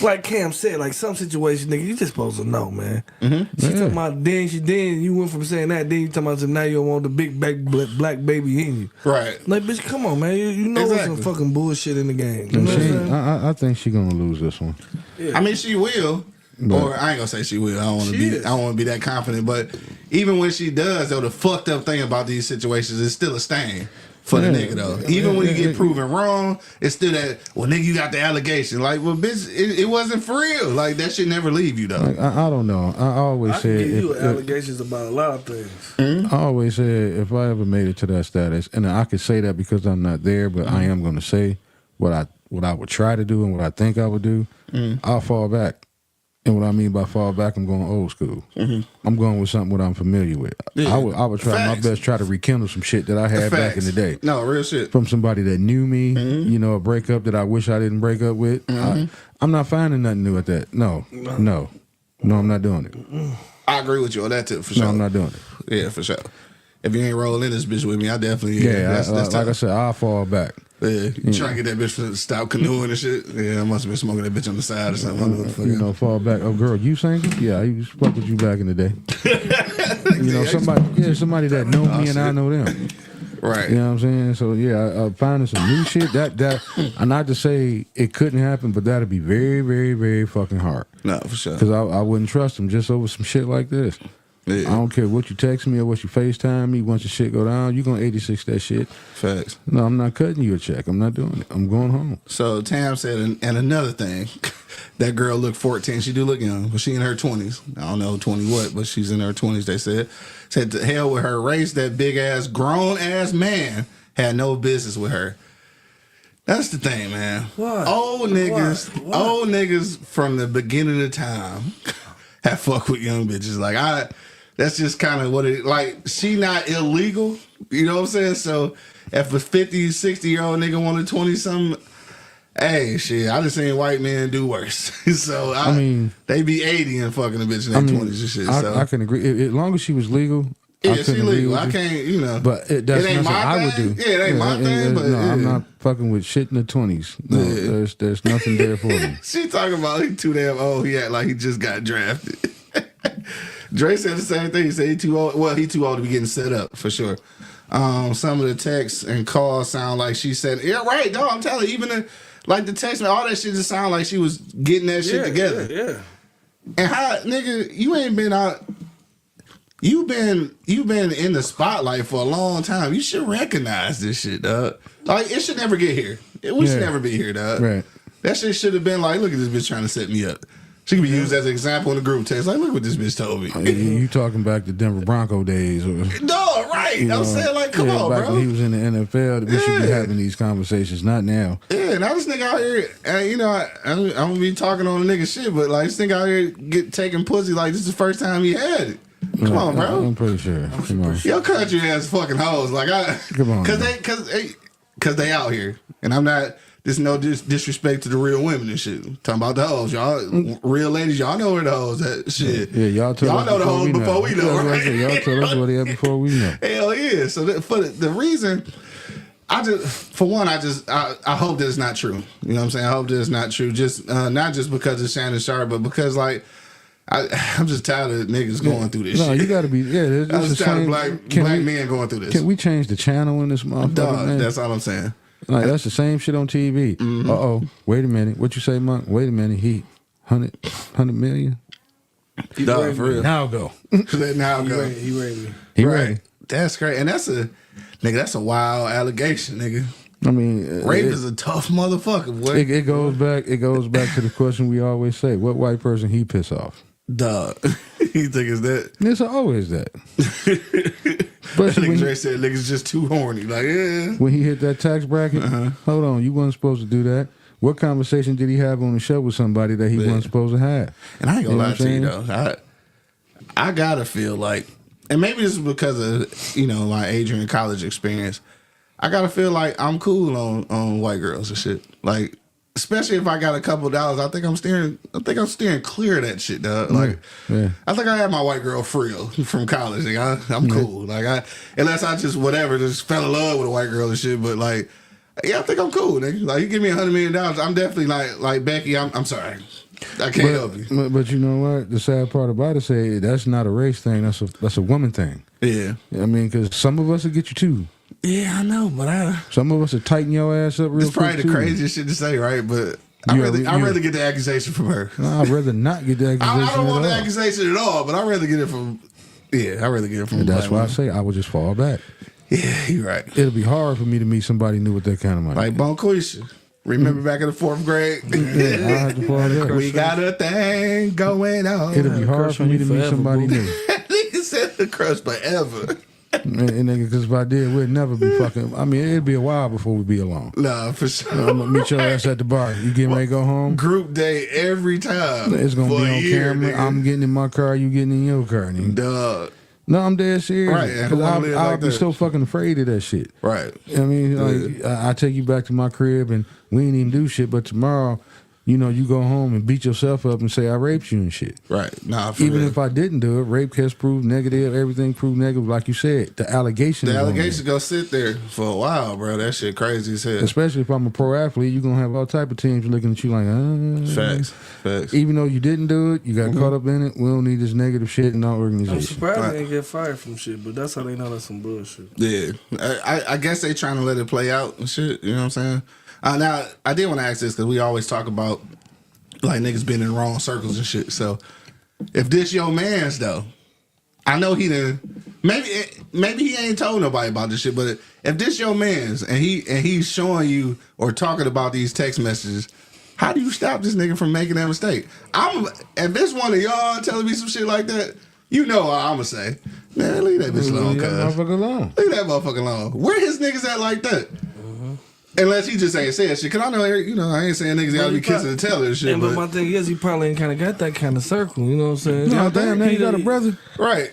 like Cam said, like some situation, nigga, you just supposed to know, man. She talking about then you went from saying that, then you talking about now you don't want the big black baby in you. Right. Like, bitch, come on, man. You know there's some fucking bullshit in the game. You And know what I'm she, saying? I think she gonna lose this one. I mean, she will. Or I ain't gonna say she will. I don't want to be that confident. But even when she does, though, the fucked up thing about these situations is still a stain for the nigga, though. Even when you get proven wrong, it's still that, well, nigga, you got the allegation. Like, well, bitch, it wasn't for real. Like, that should never leave you, though. Like, I don't know. I always I can said give you allegations about a lot of things. I always said if I ever made it to that status, and I could say that because I'm not there, but I am going to say what I would try to do and what I think I would do. I'll fall back And what I mean by fall back, I'm going old school. I'm going with something what I'm familiar with. Yeah. I would try my best, try to rekindle some shit that I had back in the day. No, real shit. From somebody that knew me, you know, a breakup that I wish I didn't break up with. I'm not finding nothing new at that. No, I'm not doing it. I agree with you on that too, for sure. No, I'm not doing it. Yeah, for sure. If you ain't rolling this bitch with me, I definitely that's like tough. I said, I'll fall back. Yeah, you trying to get that bitch to stop canoeing and shit. Yeah, I must have been smoking that bitch on the side or something. You know, fall back. Oh, girl, you single? Yeah, I used to fuck with you back in the day. You know, somebody that know me and I know them. Right. You know what I'm saying? So yeah, finding some new shit that and not to say it couldn't happen, but that'd be very, very, very fucking hard. No, for sure. Because I wouldn't trust them just over some shit like this. Yeah. I don't care what you text me or what you FaceTime me. Once the shit go down, you gonna 86 that shit. Facts. No, I'm not cutting you a check. I'm not doing it. I'm going home. So Tam said, and another thing, that girl looked 14. She do look young, but she in her 20s. I don't know 20 what, but she's in her 20s. They said to hell with her race. That big ass grown ass man had no business with her. That's the thing, man. What? Old niggas, What? old niggas from the beginning of time have fucked with young bitches. That's just kind of what it, like, she not illegal, you know what I'm saying? So if a 50, 60-year-old nigga wanted 20-something, hey, shit, I just seen white men do worse. So, I mean, they be 80 and fucking a bitch in their 20s and shit. I can agree. As long as she was legal, yeah, I she couldn't agree legal. with I you. can't, you know. But that's it ain't nothing my I would thing. do. Yeah, it ain't my thing, but I'm yeah. not fucking with shit in the 20s. No, Yeah. there's nothing there for me. She talking about he too damn old. He act like he just got drafted. Dre said the same thing. He said he too old. Well, he too old to be getting set up for sure. Some of the texts and calls sound like she said, "Yeah, right, dog." I'm telling you, even the text, all that shit just sound like she was getting that shit together. Yeah. And how, nigga, you ain't been out. You've been in the spotlight for a long time. You should recognize this shit, dog. Like, it should never get here. We should never be here, dog. Right. That shit should have been like, look at this bitch trying to set me up. She could be used as an example in the group text. Like, look what this bitch told me. You talking back to Denver Bronco days? Or, No, right. I'm saying, like, come on, back bro. when he was in the NFL, we should be having these conversations. Not now. Yeah, now this nigga out here, you know, I'm gonna be talking on the nigga shit, but like this nigga out here taking pussy like this is the first time he had it. Come on, bro. I'm pretty sure. Come on. Your country ass fucking hoes. Like Come on, cause they out here, and I'm not. There's no disrespect to the real women and shit. Talking about the hoes, y'all, real ladies, y'all know where the hoes at. Shit, Yeah, y'all know the hoes before we know, right? Y'all tell us what they are before we know. Hell yeah. So for the reason, I hope that it's not true. You know what I'm saying? I hope that it's not true. Just not just because of Shannon Sharpe, but because like I'm just tired of niggas going through this shit. No, you got to be. Yeah, I'm just tired of black men going through this. Can we change the channel in this motherfucker? Dog, man? that's all I'm saying. Like that's the same shit on TV. Wait a minute. What you say, Monk? Wait a minute. He 100 million. Dog, for real. Now go. Now go. He ready. He Right. ready. That's great. And that's a wild allegation, nigga. I mean, Rape is a tough motherfucker, boy. it goes back. It goes back to the question we always say: what white person he piss off? Dog. You think it's that? It's always that. But But nigga Dre said niggas just too horny. Like, yeah. when he hit that tax bracket, hold on, you wasn't supposed to do that. What conversation did he have on the show with somebody that he wasn't supposed to have? And I ain't gonna You know lie what to you I'm though. I gotta feel like, and maybe this is because of, you know, my Adrian college experience. I gotta feel like I'm cool on white girls and shit. Like, especially if I got a couple dollars, I think I'm steering clear of that shit, dog. Like, I think I had my white girl free from college. Like, I'm cool. Like, unless I just just fell in love with a white girl and shit. But like, yeah, I think I'm cool, nigga. Like, you give me $100 million, I'm definitely like Becky. I'm sorry, I can't help you. But you know what? The sad part about it, say that's not a race thing. That's a woman thing. Yeah, I mean, because some of us will get you too. yeah, I know, but Some of us will tighten your ass up real it's probably quick the too. craziest shit to say, right? But I'd rather get the accusation from her. I'd rather not get the accusation. I don't want at the all. accusation at all, but I'd rather get it from. Yeah, I'd rather get it from. And that's black why I woman. say I would just fall back. Yeah, you're right. It'll be hard for me to meet somebody new with that kind of money. Like Bonquisha. Remember back in the 4th grade? Yeah, I have to fall back. We got a thing going on. It'll be hard crush for on me you to meet forever, somebody boo. new. Nigga said the crush forever. And nigga, because if I did, we'd never be fucking. I mean, it'd be a while before we'd be alone. Nah, for sure. I'm gonna meet your ass at the bar. You getting ready to go home? Group day every time. It's gonna for be a on year, camera. nigga. I'm getting in my car. You getting in your car, nigga. Dog. No, I'm dead serious. Right, and Because who wanna live I'll like be that? so fucking afraid of that shit. Right. I mean, like, I take you back to my crib and we ain't even do shit, but tomorrow, you know, you go home and beat yourself up and say I raped you and shit. Right. Nah, for Even real. if I didn't do it, rape test proved negative, everything proved negative. Like you said, the allegation. The is on allegation there. go sit there for a while, bro. That shit crazy as hell. Especially if I'm a pro athlete, you're going to have all type of teams looking at you like, Facts. Even though you didn't do it, you got caught up in it. We don't need this negative shit in our I'm organization. surprised they didn't get fired from shit, but that's how they know that's some bullshit. Yeah. I guess they trying to let it play out and shit. You know what I'm saying? Now, I did want to ask this because we always talk about like niggas been in wrong circles and shit. So if this your man's though, I know he done. Maybe he ain't told nobody about this shit. But if this your man's and he's showing you or talking about these text messages, how do you stop this nigga from making that mistake? If it's one of y'all telling me some shit like that, you know what I'm gonna say. Man, leave that bitch alone, Leave that cuz. motherfucker alone. Leave that motherfucker alone. Where his niggas at like that? Unless he just ain't saying shit. Cause I know, I ain't saying niggas gotta be kissing and telling and shit. But my thing is, he probably ain't kind of got that kind of circle. You know what I'm saying? No, damn, now you got a brother. Right.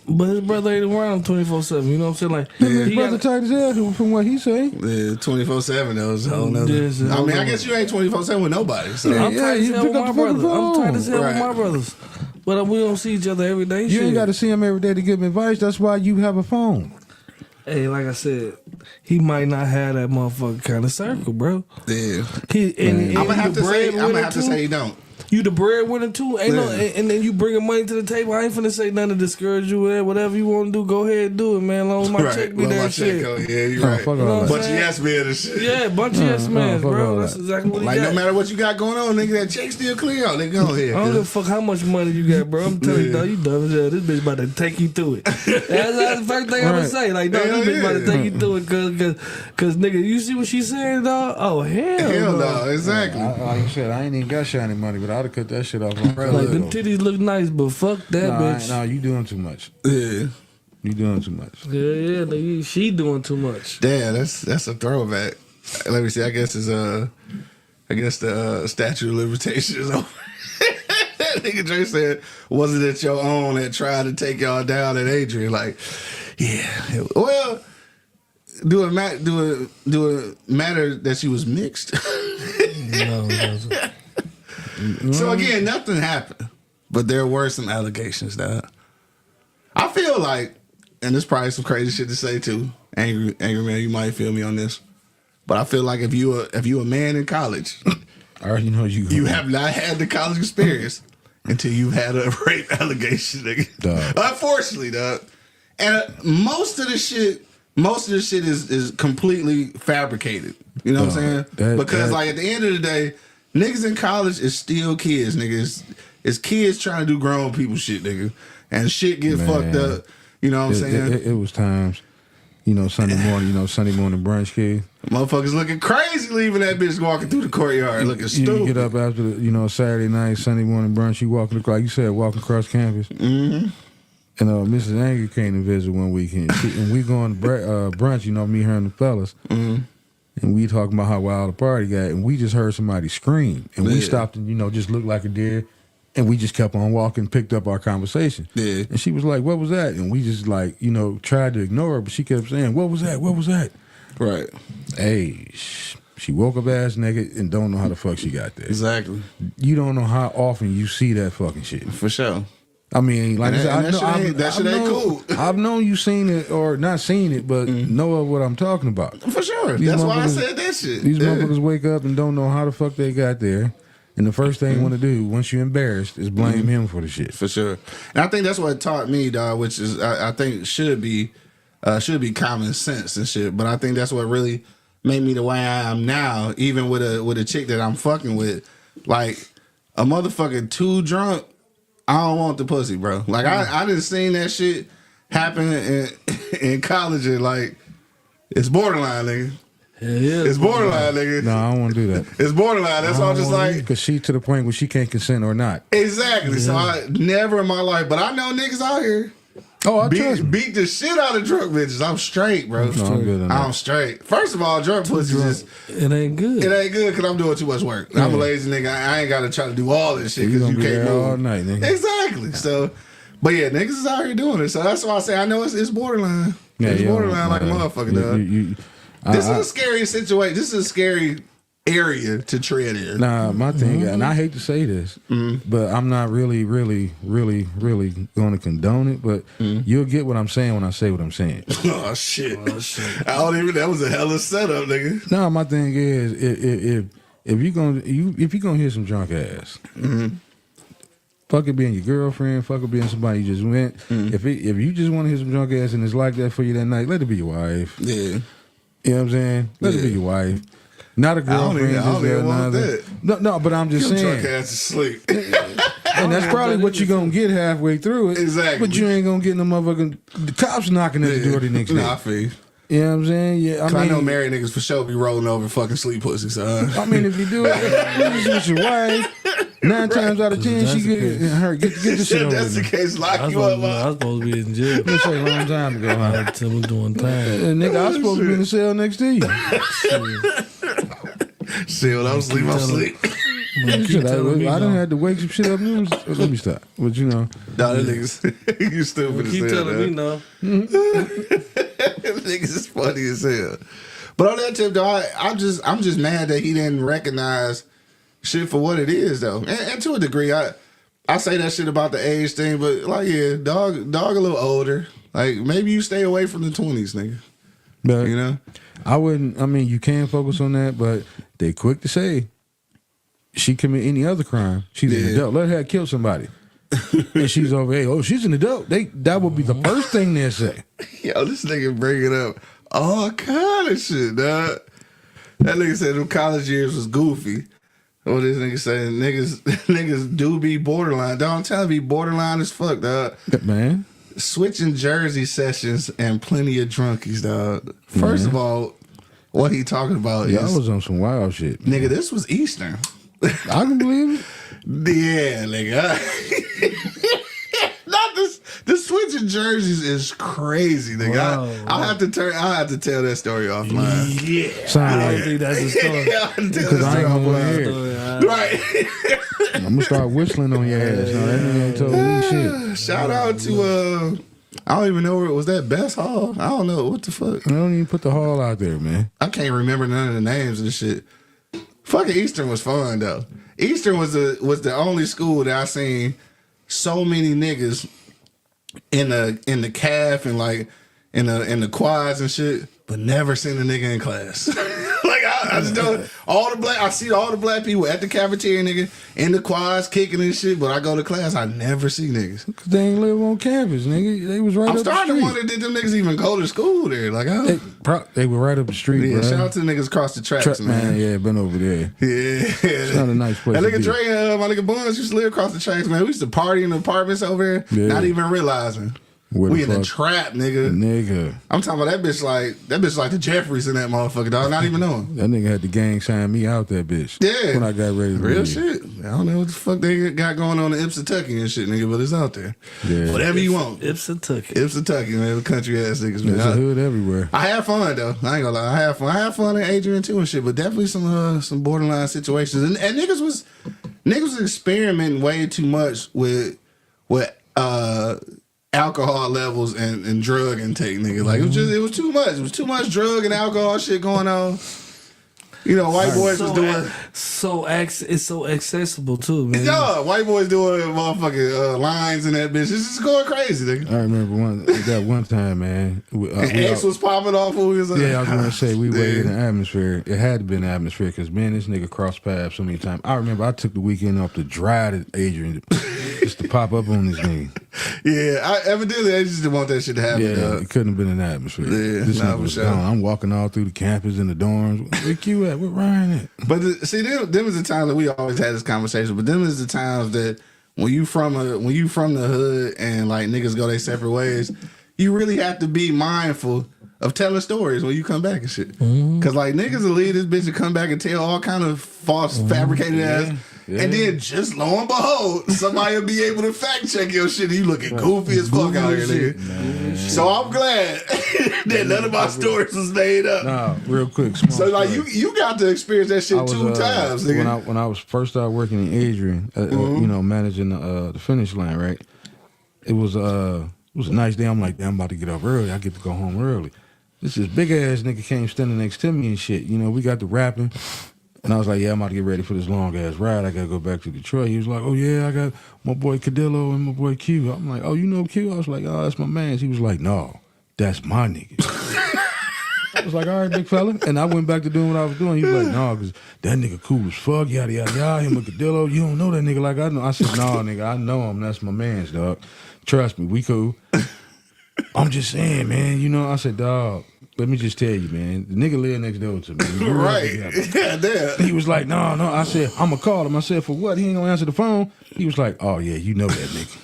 But his brother ain't around 24/7. You know what I'm saying? Like His he brother tight as hell from what he say. Yeah, 24/7 though. is a whole nother- Yes, I mean, I hold guess you ain't 24/7 with nobody. So. I'm tight as you hell pick with up my the fucking brother. I'm tight phone. as hell with Right. my brothers. But we don't see each other every day. You shit. ain't got to see him every day to give him advice. That's why you have a phone. Hey, like I said, he might not have that motherfucker kind of circle, bro. Yeah. And I'm gonna have the to say. I'm breadwinner gonna have to too. say he don't. You the breadwinner too, ain't no, Yeah. and then you bringing money to the table. I ain't finna say nothing to discourage you with it. Whatever you want to do, go ahead and do it, man. As long as my check be Well, there, my shit. check go. Yeah, you're Oh, right. fuck all You know that. what Bunch I'm of saying? yes men and shit. Yeah, bunch of yes man, fuck all bro. that. That's exactly what he Like got. no matter what you got going on, nigga, that check still clear out. Nigga, go ahead. I don't give a fuck how much money you got, bro. I'm telling you, dog, you dumb as hell. This bitch about to take you through it. That's the first thing I'm gonna Right. say. Like, dog, Hell this bitch about to yeah. take you through it, cause nigga, you see what she saying, dog? Oh hell, Hell no. no, exactly. Like you said, I ain't even got shiny money, but I'd have cut that shit off on Like them titties look nice, but fuck that bitch. No, you doing too much. Yeah. You doing too much. Yeah, nigga, she doing too much. Damn, that's a throwback. Let me see. I guess the statute of limitations is over. Nigga Dre said, "Was it your own that tried to take y'all down at Adrian?" Like, yeah. Well, do it matter that she was mixed? No, it doesn't. So again, nothing happened, but there were some allegations that I feel like, and this probably some crazy shit to say too. Angry man, you might feel me on this, but I feel like if you a man in college, I already know you. you have not had the college experience until you've had a rape allegation, nigga. Dog. Unfortunately, dog. And most of the shit is completely fabricated. You know what I'm saying? Because like at the end of the day, niggas in college is still kids, nigga. It's kids trying to do grown people shit, nigga. And shit get fucked up. You know what I'm saying? It was times, Sunday morning brunch, kid. Motherfuckers looking crazy leaving that bitch walking through the courtyard looking You stupid. get up after the, Saturday night, Sunday morning brunch, you walking, like you said, walking across campus. Mm-hmm. And Mrs. Anger came to visit one weekend. And we going to brunch, me, her, and the fellas. Mm-hmm. And we talking about how wild the party got. And we just heard somebody scream. And we Yeah. stopped and, just looked like a deer. And we just kept on walking, picked up our conversation. Yeah. And she was like, "What was that?" And we just tried to ignore her, but she kept saying, "What was that? What was that?" Right. Hey, she woke up ass naked and don't know how the fuck she got there. Exactly. You don't know how often you see that fucking shit. For sure. I mean, like And I said, that shit ain't cool. I've known you seen it or not seen it, but know of what I'm talking about. For sure. These That's why I motherfuckers- said that shit. These Yeah. motherfuckers wake up and don't know how the fuck they got there. And the first thing you want to do, once you're embarrassed, is blame him for the shit. For sure. And I think that's what it taught me, dog, which is I think should be common sense and shit. But I think that's what really made me the way I am now, even with a chick that I'm fucking with. Like a motherfucker too drunk, I don't want the pussy, bro. Like I done seen that shit happen in college and like it's borderline, nigga. Yeah, It's borderline, nigga. No, I don't want to do that. It's borderline. That's why I'm just like Because she to the point where she can't consent or not. exactly. So I never in my life, but I know niggas out here Oh, I trust me. beat the shit out of drunk bitches. I'm straight, bro. No, I'm good on that. I'm straight. First of all, drunk pussy just It ain't good. it ain't good because I'm doing too much work. I'm a lazy nigga. I ain't got to try to do all this shit because you be can't there move all night, nigga. Exactly. So, but yeah, niggas is out here doing it. So that's why I say I know it's borderline. Yeah, it's yo, borderline like a motherfucker, dog. This is a scary situation. This is a scary area to tread in. Nah, my thing, and I hate to say this, but I'm not really going to condone it. But you'll get what I'm saying when I say what I'm saying. Oh shit! I don't even. That was a hella setup, nigga. No, my thing is, if you gonna hit some drunk ass, fuck it being your girlfriend, fuck it being somebody you just went. If you just want to hit some drunk ass and it's like that for you that night, let it be your wife. Yeah, you know what I'm saying. Let it be your wife. Not a girlfriend. I don't even want that. No, but I'm just saying. Drunk ass to sleep. And that's probably what you're going to get halfway through it. Exactly. But you ain't going to get no motherfucking... The cops knocking at the door the next day. Nah, I feel you. You know what I'm saying? Yeah, I know married niggas for sure be rolling over fucking sleep pussy, son. I mean, if you do it with your wife, 9 times out of 10, she get the shit over. That's the case. Lock you up. I was supposed to be in jail. Let me say a long time ago. I was doing time. Nigga, I was supposed to be in the cell next to you. Shit, when I'm asleep, I'm asleep. I done had to wake some shit up. Let me stop. But you know. Nah, that niggas, you stupid as hell. Keep telling me no. Niggas is funny as hell. But on that tip, though, I'm just mad that he didn't recognize shit for what it is, though. And to a degree, I say that shit about the age thing, but like, yeah, dog a little older. Like, maybe you stay away from the 20s, nigga. But you know, I wouldn't. I mean, you can focus on that, but they quick to say she commit any other crime. She's an adult. Let her kill somebody. And she's over here. Oh, she's an adult. That would be the first thing they say. Yo, this nigga bringing up all kind of shit, dog. That nigga said them college years was goofy. What this nigga saying? Niggas do be borderline. Don't tell me borderline as fuck, dog. Man. Switching jersey sessions and plenty of drunkies, dog. First of all, what he talking about is... I was on some wild shit. Nigga, this was Eastern. I can believe it. Yeah, nigga. Not this. The switching jerseys is crazy, nigga. Wow. I'll have to tell that story offline. Yeah. I don't think that's a story. I'll have to tell Because that I story ain't gonna hear offline. it. Right. I'm gonna start whistling on your ass. No, that nigga ain't told me shit. Shout out to I don't even know where it was. That Best Hall. I don't know what the fuck. I don't even put the hall out there, man. I can't remember none of the names of the shit. Fucking Eastern was fun though. Eastern was the only school that I seen so many niggas in the calf and like in the quads and shit, but never seen a nigga in class. Like I just don't. I see all the black people at the cafeteria, nigga, in the quads kicking and shit. But I go to class, I never see niggas. Cause they ain't live on campus, nigga. They was right I'm up the starting street. to wonder, did them niggas even go to school there? Like, They were right up the street, yeah. bro. Shout out to the niggas across the tracks, man. Yeah, been over there. Yeah, It's not a nice place. That to nigga be. Dre, my nigga Buns used to live across the tracks, man. We used to party in the apartments over there, not even realizing. Where We the in the fuck? trap, nigga. Nigga. I'm talking about that bitch like the Jeffries in that motherfucker, dog. Not even knowing. That nigga had the gang sign me out that bitch. Yeah. When I got ready to Real leave. shit. I don't know what the fuck they got going on in Ipsatucky and shit, nigga, but it's out there. Yeah. Whatever you want. Ipsatucky. Ipsatucky, man. The country ass niggas, man. There's a hood everywhere. I had fun though. I ain't gonna lie. I had fun in Adrian too and shit, but definitely some borderline situations. And niggas was experimenting way too much with alcohol levels and drug intake, nigga. Like it was too much. It was too much drug and alcohol shit going on. You know, white boys was doing it's so accessible too, man. yeah, white boys doing motherfucking lines in that bitch. It's just going crazy, nigga. I remember that one time, man. And X was popping off when we was like, yeah, I was gonna say we were in the atmosphere. It had to be in the atmosphere because man, this nigga crossed paths so many times. I remember I took the weekend off to drive to Adrian just to pop up on this nigga. Yeah, evidently they just didn't want that shit to happen. Yeah, it couldn't have been in the atmosphere. Yeah, this nah, nigga was for sure. gone. I'm walking all through the campus and the dorms. Where Q at? Where Ryan at? But see, them is the times that we always had this conversation. But them is the times that when you from the hood and like niggas go their separate ways, you really have to be mindful of telling stories when you come back and shit. Cause like niggas will leave this bitch and come back and tell all kind of false, fabricated ass. Yeah. And then just lo and behold, somebody will be able to fact check your shit and you looking goofy as fuck out here, nigga. So I'm glad that none of my stories was made up. Nah, real quick. So like you got to experience that shit 2 times, nigga. When I was first started working in Adrian, you know, managing the finish line, right? It was a nice day. I'm like, damn, I'm about to get up early. I get to go home early. This big ass nigga came standing next to me and shit. You know, we got to rapping. And I was like, yeah, I'm about to get ready for this long ass ride. I got to go back to Detroit. He was like, oh, yeah, I got my boy Cadillo and my boy Q. I'm like, oh, you know Q? I was like, oh, that's my man. He was like, no, that's my nigga. I was like, all right, big fella. And I went back to doing what I was doing. He was like, no, because that nigga cool as fuck, yada, yada, yada. Him and Cadillo, you don't know that nigga like I know. I said, no, nigga, I know him. That's my man's, dog. Trust me, we cool. I'm just saying, man, you know, I said, dog, let me just tell you, man, the nigga live next door to me. Right. Yeah, damn. He was like, no. I said, I'm going to call him. I said, for what? He ain't going to answer the phone. He was like, oh, yeah, you know that nigga.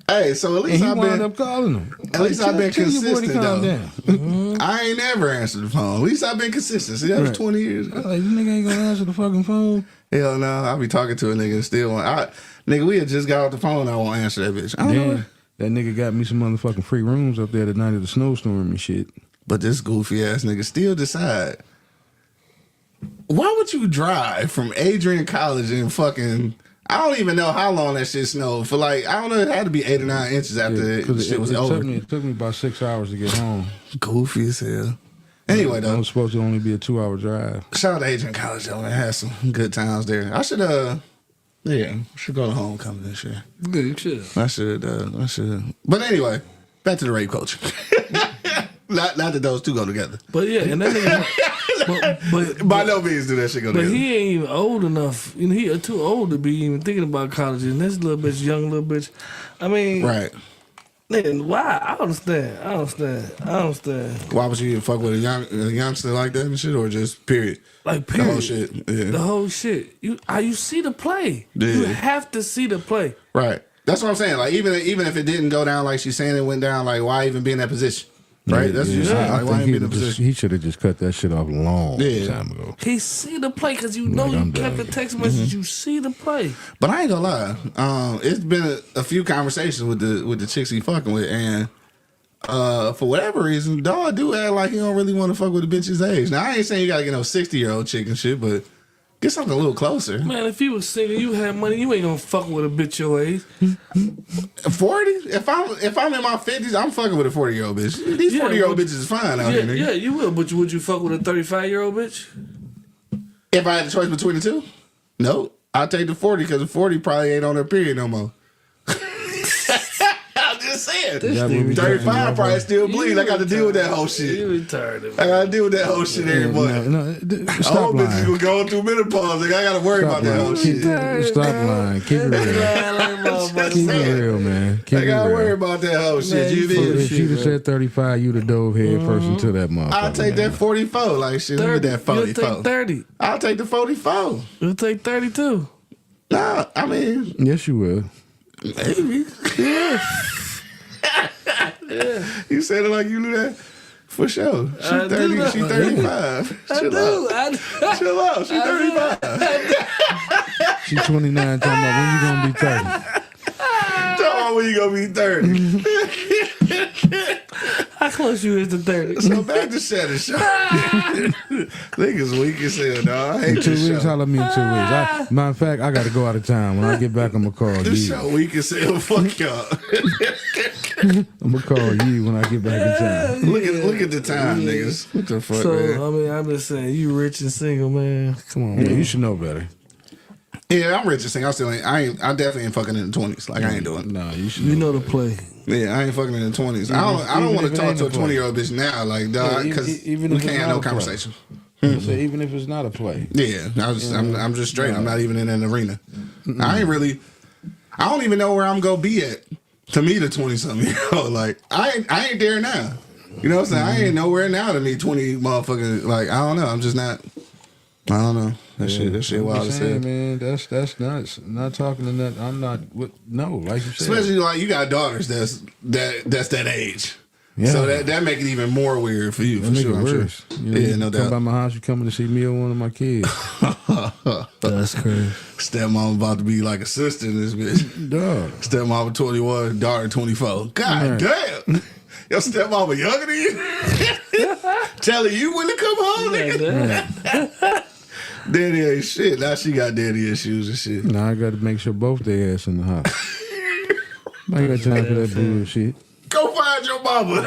Hey, so at least I've been up calling him. At least I've been consistent, though. I ain't never answered the phone. At least I've been consistent. See, that was 20 years ago. Like, this nigga ain't going to answer the fucking phone. Hell no. I'll be talking to a nigga and still want. Nigga, we had just got off the phone. I won't answer that bitch. I don't know. That nigga got me some motherfucking free rooms up there the night of the snowstorm and shit. But this goofy ass nigga still decide. Why would you drive from Adrian College and fucking... I don't even know how long that shit snowed. For like, I don't know, it had to be 8 or 9 inches after the shit was over. It took me about 6 hours to get home. Goofy as hell. Anyway, though. It was supposed to only be a 2-hour drive. Shout out to Adrian College, though. I had some good times there. I should, should go to homecoming this year. Good, you should. I should. But anyway, back to the rape culture. Not that those two go together. But yeah, and that nigga, but by no means do that shit go together. But he ain't even old enough. You know, he too old to be even thinking about college. And this little bitch, young little bitch. I mean, right. Nigga, why? I understand. Why would you even fuck with a youngster like that and shit, or just period? Like period. The whole shit. Yeah. The whole shit. You see the play. Yeah. You have to see the play. Right. That's what I'm saying. Like even if it didn't go down like she's saying it went down, like why even be in that position? Right? That's just like why even be in the position? He should have just cut that shit off a long time ago. He see the play because you know you kept the text message. You see the play. But I ain't gonna lie. It's been a few conversations with the chicks he fucking with, and for whatever reason, dog do act like he don't really want to fuck with a bitch's age. Now I ain't saying you gotta get no 60-year-old chick and shit, but get something a little closer. Man, if you was single, you had money, you ain't gonna fuck with a bitch your age. 40? If I'm in my 50s, I'm fucking with a 40-year-old bitch. These 40-year-old bitches is fine out here, nigga. Yeah, you will. But would you fuck with a 35-year-old bitch? If I had the choice between the two? No. I'll take the 40 because the 40 probably ain't on her period no more. I'm just saying. 35 probably still bleed. I got to deal with that whole shit. You retarded. I got to deal with that whole shit every month. Stop lying. Bitches were going through menopause. Like, I got to worry about that whole shit. Stop lying. Keep it real. Keep it real, man. I got to worry about that whole shit. If you'd have said 35, you'd have dove head first into that motherfucker. I'll take that 44. Like, shit, let me get that 44. You'll take 30. I'll take the 44. You'll take 32. Nah, I mean. Yes, you will. Maybe. Yeah. You said it like you knew that? For sure. She 30, she 35. Chill out. She 35. She's 29 talking about when you gonna be 30. Talking about when you gonna be 30. How close you is to 30? So back to Shannon Sharpe. Niggas weak as hell, dog. I hate 2 this weeks, show. holler at me in 2 weeks. Matter of fact, I gotta go out of town. When I get back, I'm gonna call This you. show weak as hell. Fuck y'all. I'm gonna call you when I get back in town. Look at the time, niggas. What the fuck, So, man? I mean, I'm just saying, you rich and single, man. Come on, Yeah, you should know better. Yeah, I'm rich and single. I definitely ain't fucking in the 20s. Like, I ain't doing it. No, you should. You know the play. Yeah, I ain't fucking in the 20s. I don't want to talk to a 20-year-old bitch now, like, dog, because we can't have no conversation. So even if it's not a play. Yeah, I'm just straight. I'm not even in an arena. I don't even know where I'm gonna be at to meet a 20-something. Like, I ain't there now. You know what I'm saying? I ain't nowhere now to meet 20 motherfucking, like, I don't know. I'm just not. I don't know. That shit wild as hell. Man, that's nuts. Not talking to that. No, like you said. Especially like you got daughters that's that age. Yeah. So that make it even more weird for you, That for make sure. it I'm worse. sure. You know, Yeah, you no come doubt. by my house, you coming to see me or one of my kids. That's crazy. Stepmom about to be like a sister in this bitch. Dog. Stepmom 21, daughter 24. God damn. Your stepmama younger than you? Telling you when to come home, nigga? Daddy ain't shit. Now she got daddy issues and shit. Now I got to make sure both their ass in the house. I ain't got time for that bullshit. Go find your mama.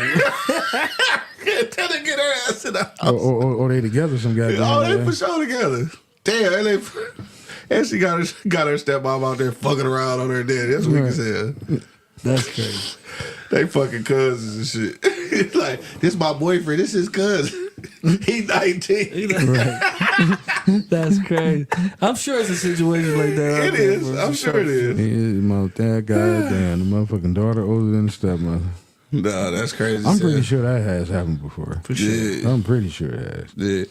Tell her to get her ass in the house. Or they together some goddamn. Oh, they way. for sure together. Damn, and she got her stepmom out there fucking around on her daddy. That's weak as hell. That's crazy. They fucking cousins and shit. It's like, this my boyfriend, this his cousin. He 19. That's crazy. I'm sure it's a situation like that. It is. I'm sure it is. That goddamn, the motherfucking daughter older than the stepmother. Nah, that's crazy. I'm pretty sure that has happened before. For sure. Yeah. I'm pretty sure it has. Yeah.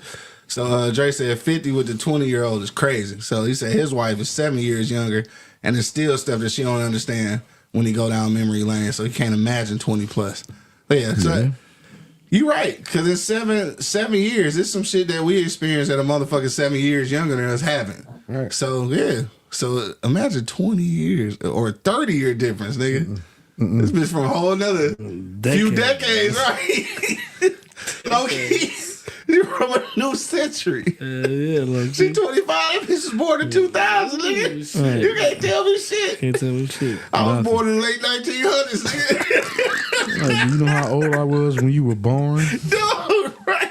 So Dre said 50 with the 20-year-old is crazy. So he said his wife is 7 years younger, and there's still stuff that she don't understand when he go down memory lane. So he can't imagine 20 plus. But yeah, so you right, because in seven years, it's some shit that we experienced that a motherfucker 7 years younger than us haven't. Right. So yeah, so imagine 20 years or 30-year difference, nigga. This bitch from a whole nother few decades, right? Okay. You from a new century. Yeah, look. She 25. This is born in 2000, nigga. Right. You can't tell me shit. Can't tell me shit. I was born in the late 1900s, nigga. Like, you know how old I was when you were born? Dude, right?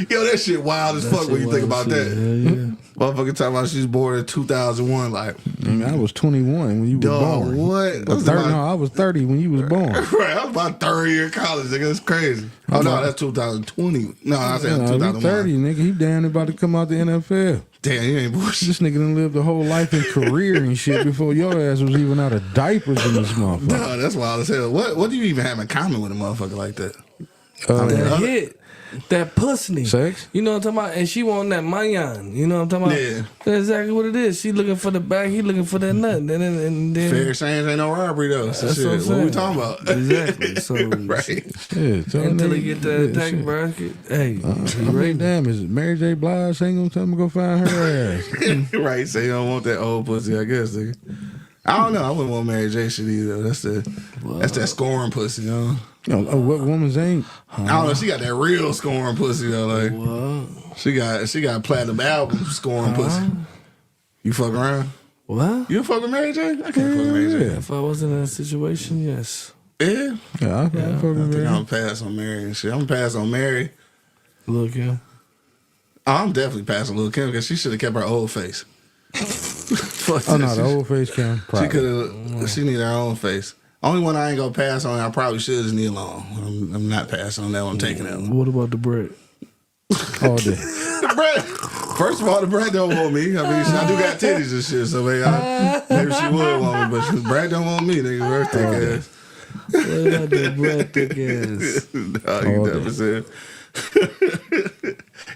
Yo, that shit wild as fuck when you think about that. Yeah. Motherfucker talking about she's born in 2001. Like, I was 21 when you were dog, born. what? I was 30 when you was born. Right, I was about third year of college, nigga. That's crazy. Oh, no, that's 2020. No, I said Nah, 2001. we 30, nigga. He damn near about to come out the NFL. Damn, you ain't bullshit. This nigga done lived a whole life and career and shit before your ass was even out of diapers in this motherfucker. No, that's wild as hell. What do you even have in common with a motherfucker like that? That hit. That pussy. Sex? You know what I'm talking about? And she want that mayan. You know what I'm talking about? Yeah. That's exactly what it is. She looking for the back. He looking for that nut. And then Fair exchange ain't no robbery, though. So That's what I'm shit, what we saying. talking about? Exactly. So Right. Yeah, tell until nigga- he get that yeah, attack shit. bracket, hey, I mean, damn, is it Mary J. Blige ain't gonna tell me to go find her ass? Right, so you don't want that old pussy, I guess, nigga. I don't know. I wouldn't want Mary J shit either. That's that scoring pussy, you know? What woman's ain't? I don't know. She got that real scoring pussy though. Like what? she got platinum album scoring pussy. You fuck around? What? You fuck with Mary J? I can't fuck with Mary J. If I was in that situation, yes. Yeah. Yeah, I fuck I with think her. I'm gonna pass on Mary and shit. I'm gonna pass on Mary. Look, yeah. I'm definitely passing Lil' Kim because she should have kept her old face. Fuck Oh that no, shit. the old face cam. She Probably. could have. She need her own face. Only one I ain't gonna pass on. I probably should is Neil Long. I'm not passing on that one. I'm taking that one. What about the bread? All day. The bread. First of all, the bread don't want me. I mean, I do got titties and shit, so maybe she would want me, but Brad don't want me, nigga. Her thick ass. What about the bread thick ass? Dog, you never said.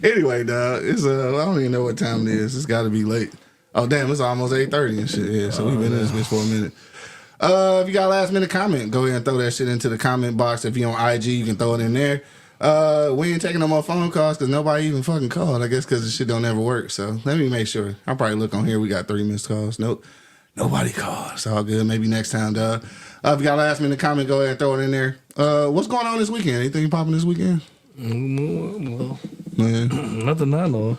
Anyway, dog, it's I don't even know what time it is. It's got to be late. Oh damn, it's almost 8:30 and shit. Yeah, so we've been in this bitch for a minute. If you got a last minute comment, go ahead and throw that shit into the comment box. If you're on IG, you can throw it in there. We ain't taking no more phone calls because nobody even fucking called. I guess because the shit don't ever work. So let me make sure. I'll probably look on here. We got 3 missed calls. Nope. Nobody called. It's all good. Maybe next time, dog. If you got a last minute comment, go ahead and throw it in there. What's going on this weekend? Anything popping this weekend? Well, Man. nothing I know.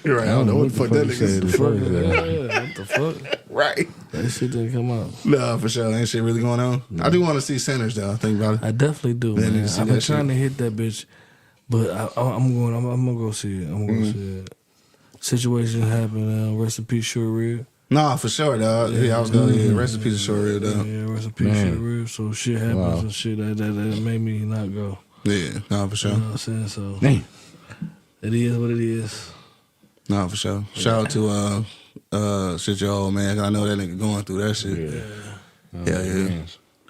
Right. I don't know what the fuck that nigga said said. before. Yeah, what the fuck? Right. That shit didn't come out. No, for sure. Ain't shit really going on. I do want to see Sinners, though. Think about it. I definitely do, Man, man. you see I've been that trying shit? to hit that bitch, but I'm gonna go see it. I'm gonna see it. Situation happened. Rest in peace, Short Rib. Nah, for sure, dog. Yeah, I was going to rest in peace of Short Rib, dog. Yeah, rest in peace, Man. Short Rib. So shit happens Wow. and shit that made me not go. Yeah, nah, for sure. You know what I'm saying? So Damn. it is what it is. Nah, for sure. Shout out to shit your old man, 'cause I know that nigga going through that shit. Yeah.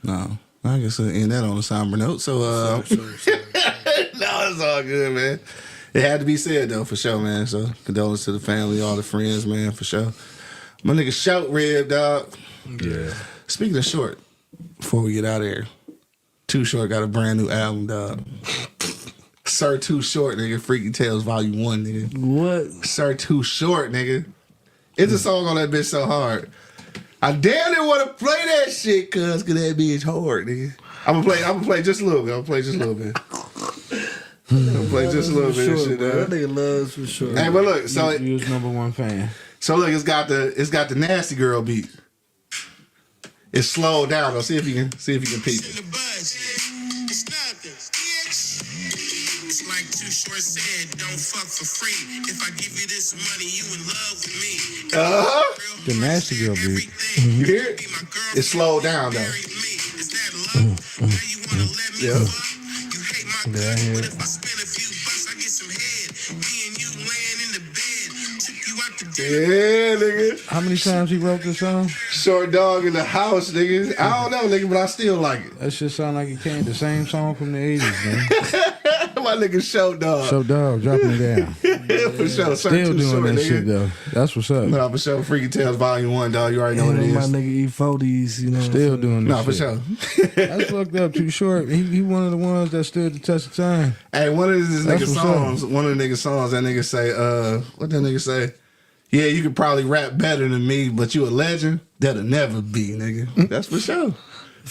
No. I guess I'll end that on a somber note. So no, it's all good, man. It had to be said though, for sure, man. So condolences to the family, all the friends, man, for sure. My nigga Short Rib, dog. Yeah. Speaking of short, before we get out of here, Too Short got a brand new album, dog. Sir Too Short, nigga. Freaky Tales Volume 1, nigga. What? Sir Too Short, nigga. It's a song on that bitch so hard. I damn didn't want to play that shit, cause that bitch hard, nigga. I'm gonna play just a little bit. I'm gonna play just a little bit. Of shit, That nigga loves For Sure. Hey, but look, so You was #1 fan. So look, it's got the Nasty Girl beat. It's slowed down though. See if you can peep it. It's like Too Short said, don't fuck for free. If I give you this money, you in love with me. The Nasty Girl beat. You hear it? It's slowed down though. Yeah. You hate my Yeah, I hear but it. if I spend a few bucks, I get some head. Me and you laying in the bed. Took you out to Yeah, nigga. How many times he wrote this song? Short Dog in the House, nigga. I don't know, nigga, but I still like it. That shit sound like it came the same song from the 80s, man. My nigga Short Dog. So dog, dropping it down. For sure. Sir Still Too doing Short, that nigga. shit though. That's what's up. Nah, for sure. Freaky Tales Volume 1, dog. You already know what it And my is. nigga E40s, you know. Still doing this Nah, for shit. sure. That's fucked up. Too Short. He one of the ones that stood the test of time. Hey, one of this That's nigga what's songs, one of the nigga songs, that nigga say, what that nigga say? Yeah, you could probably rap better than me, but you a legend. That'll never be, nigga. That's for sure.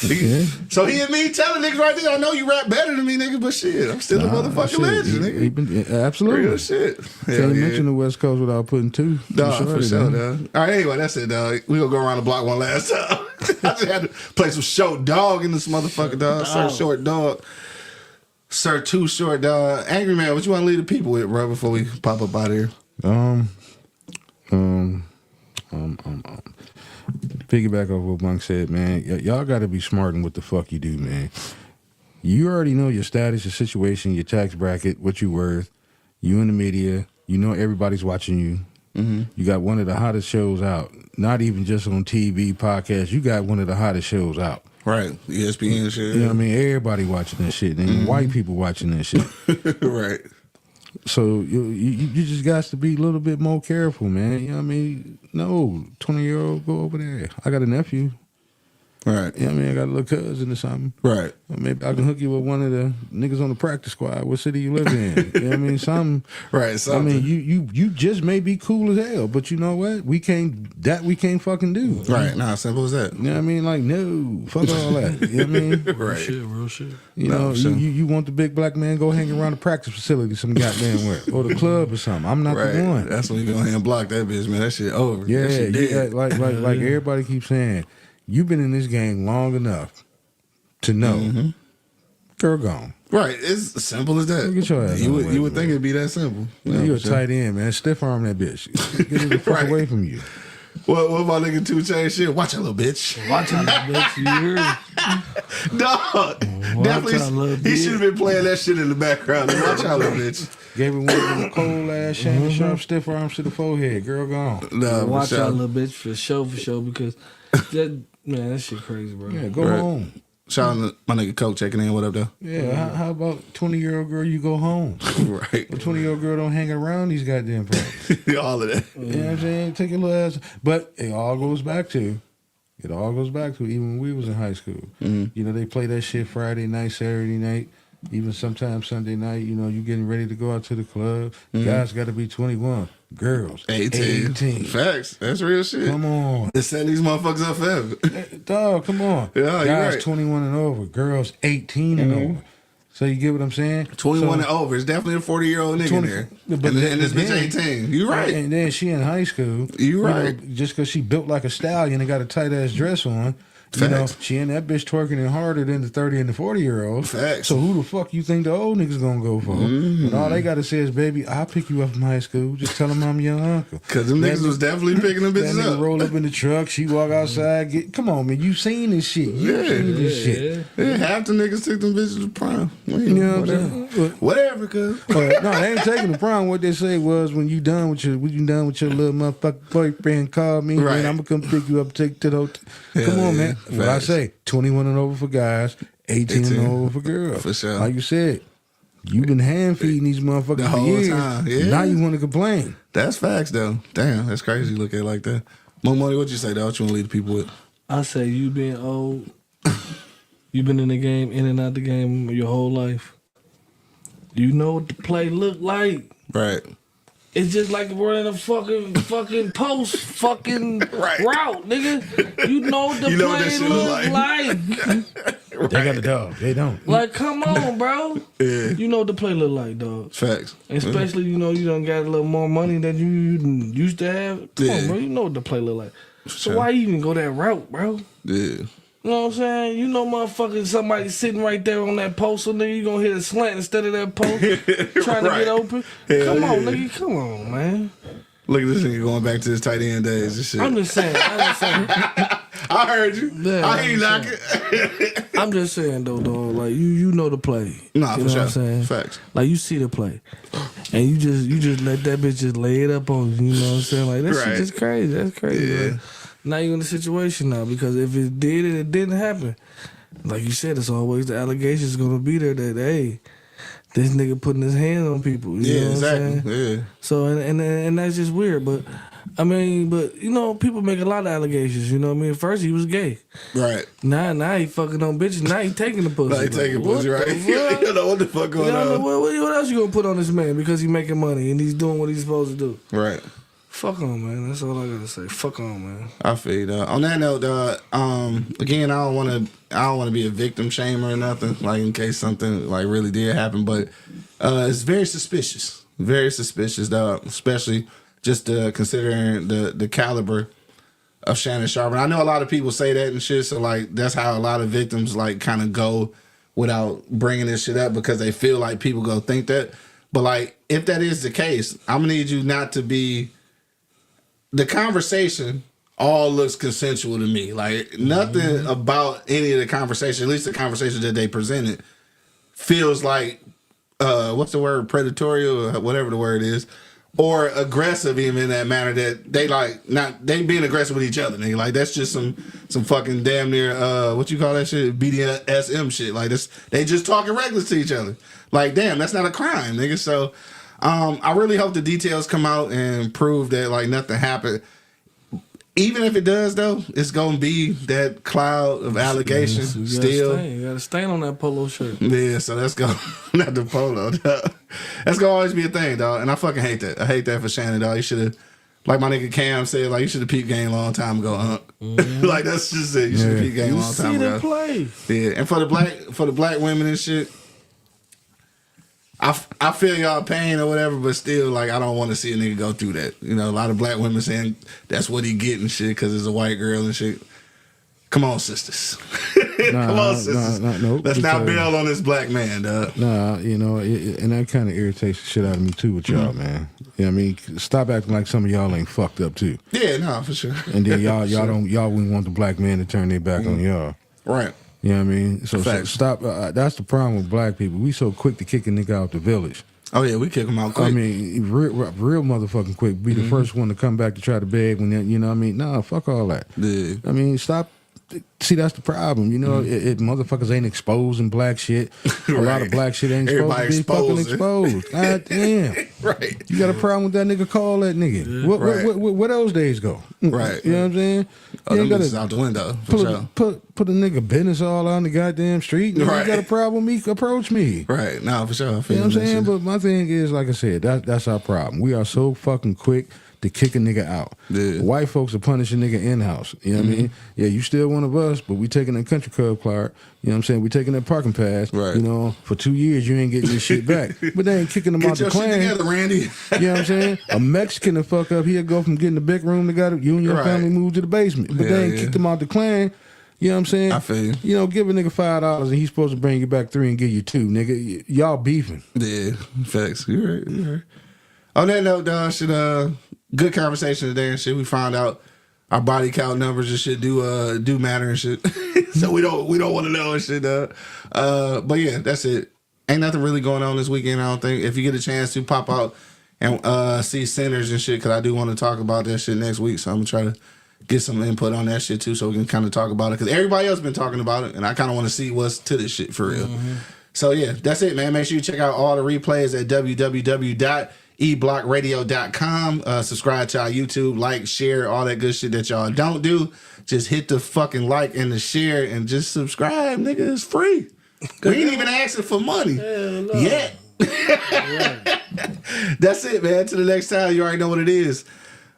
Yeah. So he and me telling niggas right there, I know you rap better than me, nigga, but shit, I'm still a motherfucking Shit, legend, he nigga. been- absolutely. Real shit. Can't Hell yeah. mention the West Coast without putting two. Dog, for sure, man. dog. All right, anyway, that's it, dog. We gonna go around the block one last time. I just had to play some Short Dog in this motherfucker, dog. Sir Short Dog. Sir Too Short Dog. Angry Man, what you want to leave the people with, bro, before we pop up out of here? Piggyback off what Monk said, man. Y'all got to be smart in what the fuck you do, man. You already know your status, your situation, your tax bracket, what you worth. You in the media. You know everybody's watching you. Mm-hmm. You got one of the hottest shows out. Not even just on TV, podcast. You got one of the hottest shows out. Right. ESPN shit. You know what I mean? Everybody watching that shit. And white people watching that shit. Right. So you just got to be a little bit more careful, man. You know what I mean? No, 20-year-old, go over there. I got a nephew. Right. You know what I mean? I got a little cousin or something. Right. Maybe I can hook you with one of the niggas on the practice squad. What city you live in? You know what I mean? Something. Right. I Something. mean, you just may be cool as hell, but you know what? We can't fucking do. Right. Nah, simple as that. You know what I mean? Like, no, fuck all that. You know what I mean? Right. Real shit. You No, know, for sure. you want the big black man, go hang around the practice facility some goddamn where. Or the club or something. I'm not Right. the one. That's when you go ahead and block that bitch, man. That shit over. Yeah, That shit dead. like everybody keeps saying, you've been in this game long enough to know, girl gone. Right. It's as simple as that. Get your ass You on would, away you would from think me. it'd be that simple. You a for sure. tight end, man. Stiff arm that bitch. Get it the fuck Right. away from you. What my nigga 2 Chainz shit? Watch out, little bitch. Watch out, bitch. You hear? Dog. out, Definitely. little He bitch. should have been playing that shit in the background. Like, watch out, little bitch. Gave her one of them cold ass Shannon Sharpe stiff arms to the forehead. Girl gone. Nah, Watch for sure. out, little bitch, for sure, because that man, that shit crazy, bro. Yeah, go Right. home. Shout out to my nigga Coke checking in. What up, though? Yeah, how about 20-year-old girl, you go home? Right. A 20-year-old girl don't hang around these goddamn parents. All of that. You know what I'm saying? Take your little ass. But it all goes back to even when we was in high school. You know, they play that shit Friday night, Saturday night, even sometimes Sunday night. You know, you getting ready to go out to the club. Guys got to be 21. Girls, 18. Facts. That's real shit. Come on. It's setting these motherfuckers up forever. Dog, come on. Yeah, you're Guys right. 21 and over. Girls 18 and over. So you get what I'm saying? 21 So- and over. It's definitely a 40-year-old nigga 20 there. but and this then- bitch 18. You right. And then she in high school. You know, right. just because she built like a stallion and got a tight ass dress on. You know, Facts. she and that bitch twerking it harder than the 30 and the 40-year-olds. Facts. So who the fuck you think the old niggas gonna go for? But all they gotta say is, baby, I'll pick you up from high school. Just tell them I'm your uncle. Because them niggas was definitely picking them That bitches nigga up. roll up in the truck, she walk outside, come on, man, you seen this shit. You Yeah. seen this shit. Yeah, half the niggas took them bitches to prom. You know what whatever. I'm saying? Whatever, cuz. No, they ain't taking the prom. What they say was, when you done with your little motherfucking boyfriend, call me, Right. man. I'm gonna come pick you up, take you to the hotel. Come Hell on, yeah. man. What I Facts. say, 21 and over for guys, 18 and over for girls. For sure. Like you said, you've been hand feeding these motherfuckers The for whole years. time, yeah. Now you want to complain. That's facts, though. Damn, that's crazy. You look at it like that. Mo Money, what you say, dog? What you want to leave the people with? I say you being old You've been in the game, in and out the game your whole life. You know what the play look like. Right. It's just like running a fucking post route, nigga. You know what the play look like. They got the dog. They don't. Like, come on, bro. Yeah. You know what the play look like, dog. Facts. Especially, you know, you done got a little more money than you used to have. Come on, bro. You know what the play look like. So why you even go that route, bro? Yeah. You know what I'm saying? You know, motherfucker, somebody sitting right there on that post, so nigga, you gonna hit a slant instead of that post trying to get open. Come on, nigga, come on, man. Look at this nigga going back to his tight end days and shit. I'm just saying. I heard you. Yeah, I ain't like it. I'm just saying though, dog. Like you know the play. Nah, you for know sure. What I'm saying? Facts. Like you see the play, and you just let that bitch just lay it up on you. You know what I'm saying? Like that shit just crazy. That's crazy. Yeah. Like, now you're in the situation now because if it did and it didn't happen, like you said, it's always the allegations gonna be there that hey, this nigga putting his hands on people. You know what I'm saying? Yeah. So and that's just weird. But I mean, you know, people make a lot of allegations. You know what I mean? First he was gay. Right. Now he fucking on bitches. Now he taking the pussy. Now he taking pussy, right? You don't know what the fuck going on. What else you gonna put on this man because he making money and he's doing what he's supposed to do? Right. Fuck on, man. That's all I gotta say. Fuck on, man. I feel you, dog. On that note, again, I don't want to be a victim shamer or nothing. Like in case something like really did happen, but it's very suspicious, dog. Especially just considering the caliber of Shannon Sharpe. And I know a lot of people say that and shit. So like that's how a lot of victims like kind of go without bringing this shit up because they feel like people go think that. But like if that is the case, I'm gonna need you not to be. The conversation all looks consensual to me. Like nothing about any of the conversation, at least the conversation that they presented, feels like what's the word, predatory or whatever the word is, or aggressive even in that manner that they like not they being aggressive with each other. Nigga. Like that's just some fucking damn near what you call that shit, BDSM shit. Like this, they just talking reckless to each other. Like damn, that's not a crime, nigga. So. I really hope the details come out and prove that like nothing happened. Even if it does, though, it's gonna be that cloud of allegations still. You got a stain on that polo shirt. Yeah, so that's going not the polo. Dog. That's gonna always be a thing, dog. And I fucking hate that. I hate that for Shannon, dog. You should have, like my nigga Cam said, like you should have peeped game a long time ago, huh? Like that's just it. You should have peeped game a long time ago. You see the play. Yeah, and for the black women and shit. I feel y'all pain or whatever, but still, like, I don't want to see a nigga go through that. You know, a lot of black women saying that's what he getting shit because it's a white girl and shit. Come on, sisters. Come on, sisters. Let's not bail on this black man, dog. Nah, you know, and that kind of irritates the shit out of me too with y'all, man. You know what I mean? Stop acting like some of y'all ain't fucked up too. Yeah, no, for sure. And then y'all wouldn't want the black man to turn their back on y'all. Right. You know what I mean? So stop. That's the problem with black people. We so quick to kick a nigga out the village. Oh yeah, we kick him out quick. I mean, real motherfucking quick. Be the first one to come back to try to beg when you know what I mean? Nah, fuck all that. Yeah. I mean, stop. See, that's the problem. You know, it motherfuckers ain't exposing black shit. A lot of black shit ain't supposed to be fucking exposed. God damn. Right. You got a problem with that nigga? Call that nigga. Yeah. Where those days go? Right. You know what I'm saying? Oh, you them gotta bitches out the window. For put a nigga business all on the goddamn street. You got a problem with me? Approach me. Right. No, for sure. You know what I'm saying? But my thing is, like I said, that's our problem. We are so fucking quick to kick a nigga out. Yeah. White folks are punishing nigga in-hoose. You know what I mean? Yeah, you still one of us, but we taking that country club card. You know what I'm saying? We taking that parking pass. Right. You know, for 2 years, you ain't getting your shit back. But they ain't kicking them out the clan. Get your shit together, Randy. You know what I'm saying? A Mexican to fuck up, he'll go from getting the big room to you and your family move to the basement. But they ain't kicked them out the clan. You know what I'm saying? I feel you. You know, give a nigga $5 and he's supposed to bring you back 3 and give you 2, nigga. Y'all beefing. Yeah, facts. You right. On that note, dog, good conversation today and shit. We found out our body count numbers and shit do matter and shit. So we don't want to know and shit, dog. But yeah, that's it. Ain't nothing really going on this weekend, I don't think. If you get a chance to pop out and see Sinners and shit, because I do want to talk about that shit next week. So I'm going to try to get some input on that shit too so we can kind of talk about it. Because everybody else been talking about it, and I kind of want to see what's to this shit for real. So yeah, that's it, man. Make sure you check out all the replays at www.easyfm.com. eblockradio.com. Subscribe to our YouTube, like, share, all that good shit that y'all don't do. Just hit the fucking like and the share and just subscribe, nigga. It's free. We ain't even asking for money yet. That's it, man. Till the next time, you already know what it is.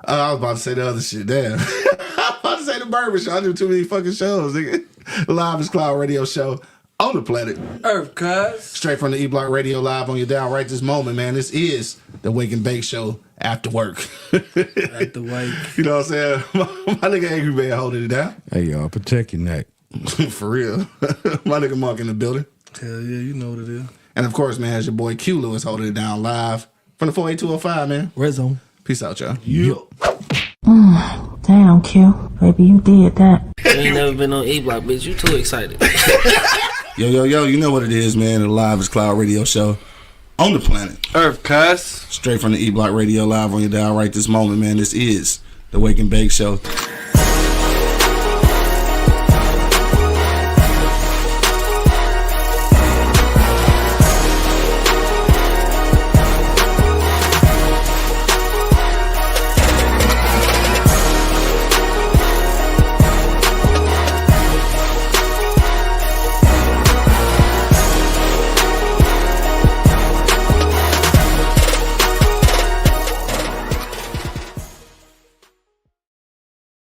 I was about to say the other shit. Damn. I was about to say the Barber Show. I do too many fucking shows, nigga. Live is Cloud Radio Show on the planet Earth, cuz. straight from the E-Block Radio live on your dial right this moment, man. This is the Wake and Bake Show after work. At the wake. You know what I'm saying? My nigga Angry Man holding it down. Hey, y'all, protect your neck. For real. My nigga Monk in the building. Hell yeah, you know what it is. And of course, man, it's your boy Q Lewis holding it down live from the 48205, man. Red Zone. Peace out, y'all. Damn, Q. Baby, you did that. You ain't never been on E-Block, bitch. You too excited. Yo, you know what it is, man. The Live is Cloud Radio Show on the planet Earth, cuz. straight from the E-Block Radio live on your dial right this moment, man. This is the Wake and Bake Show.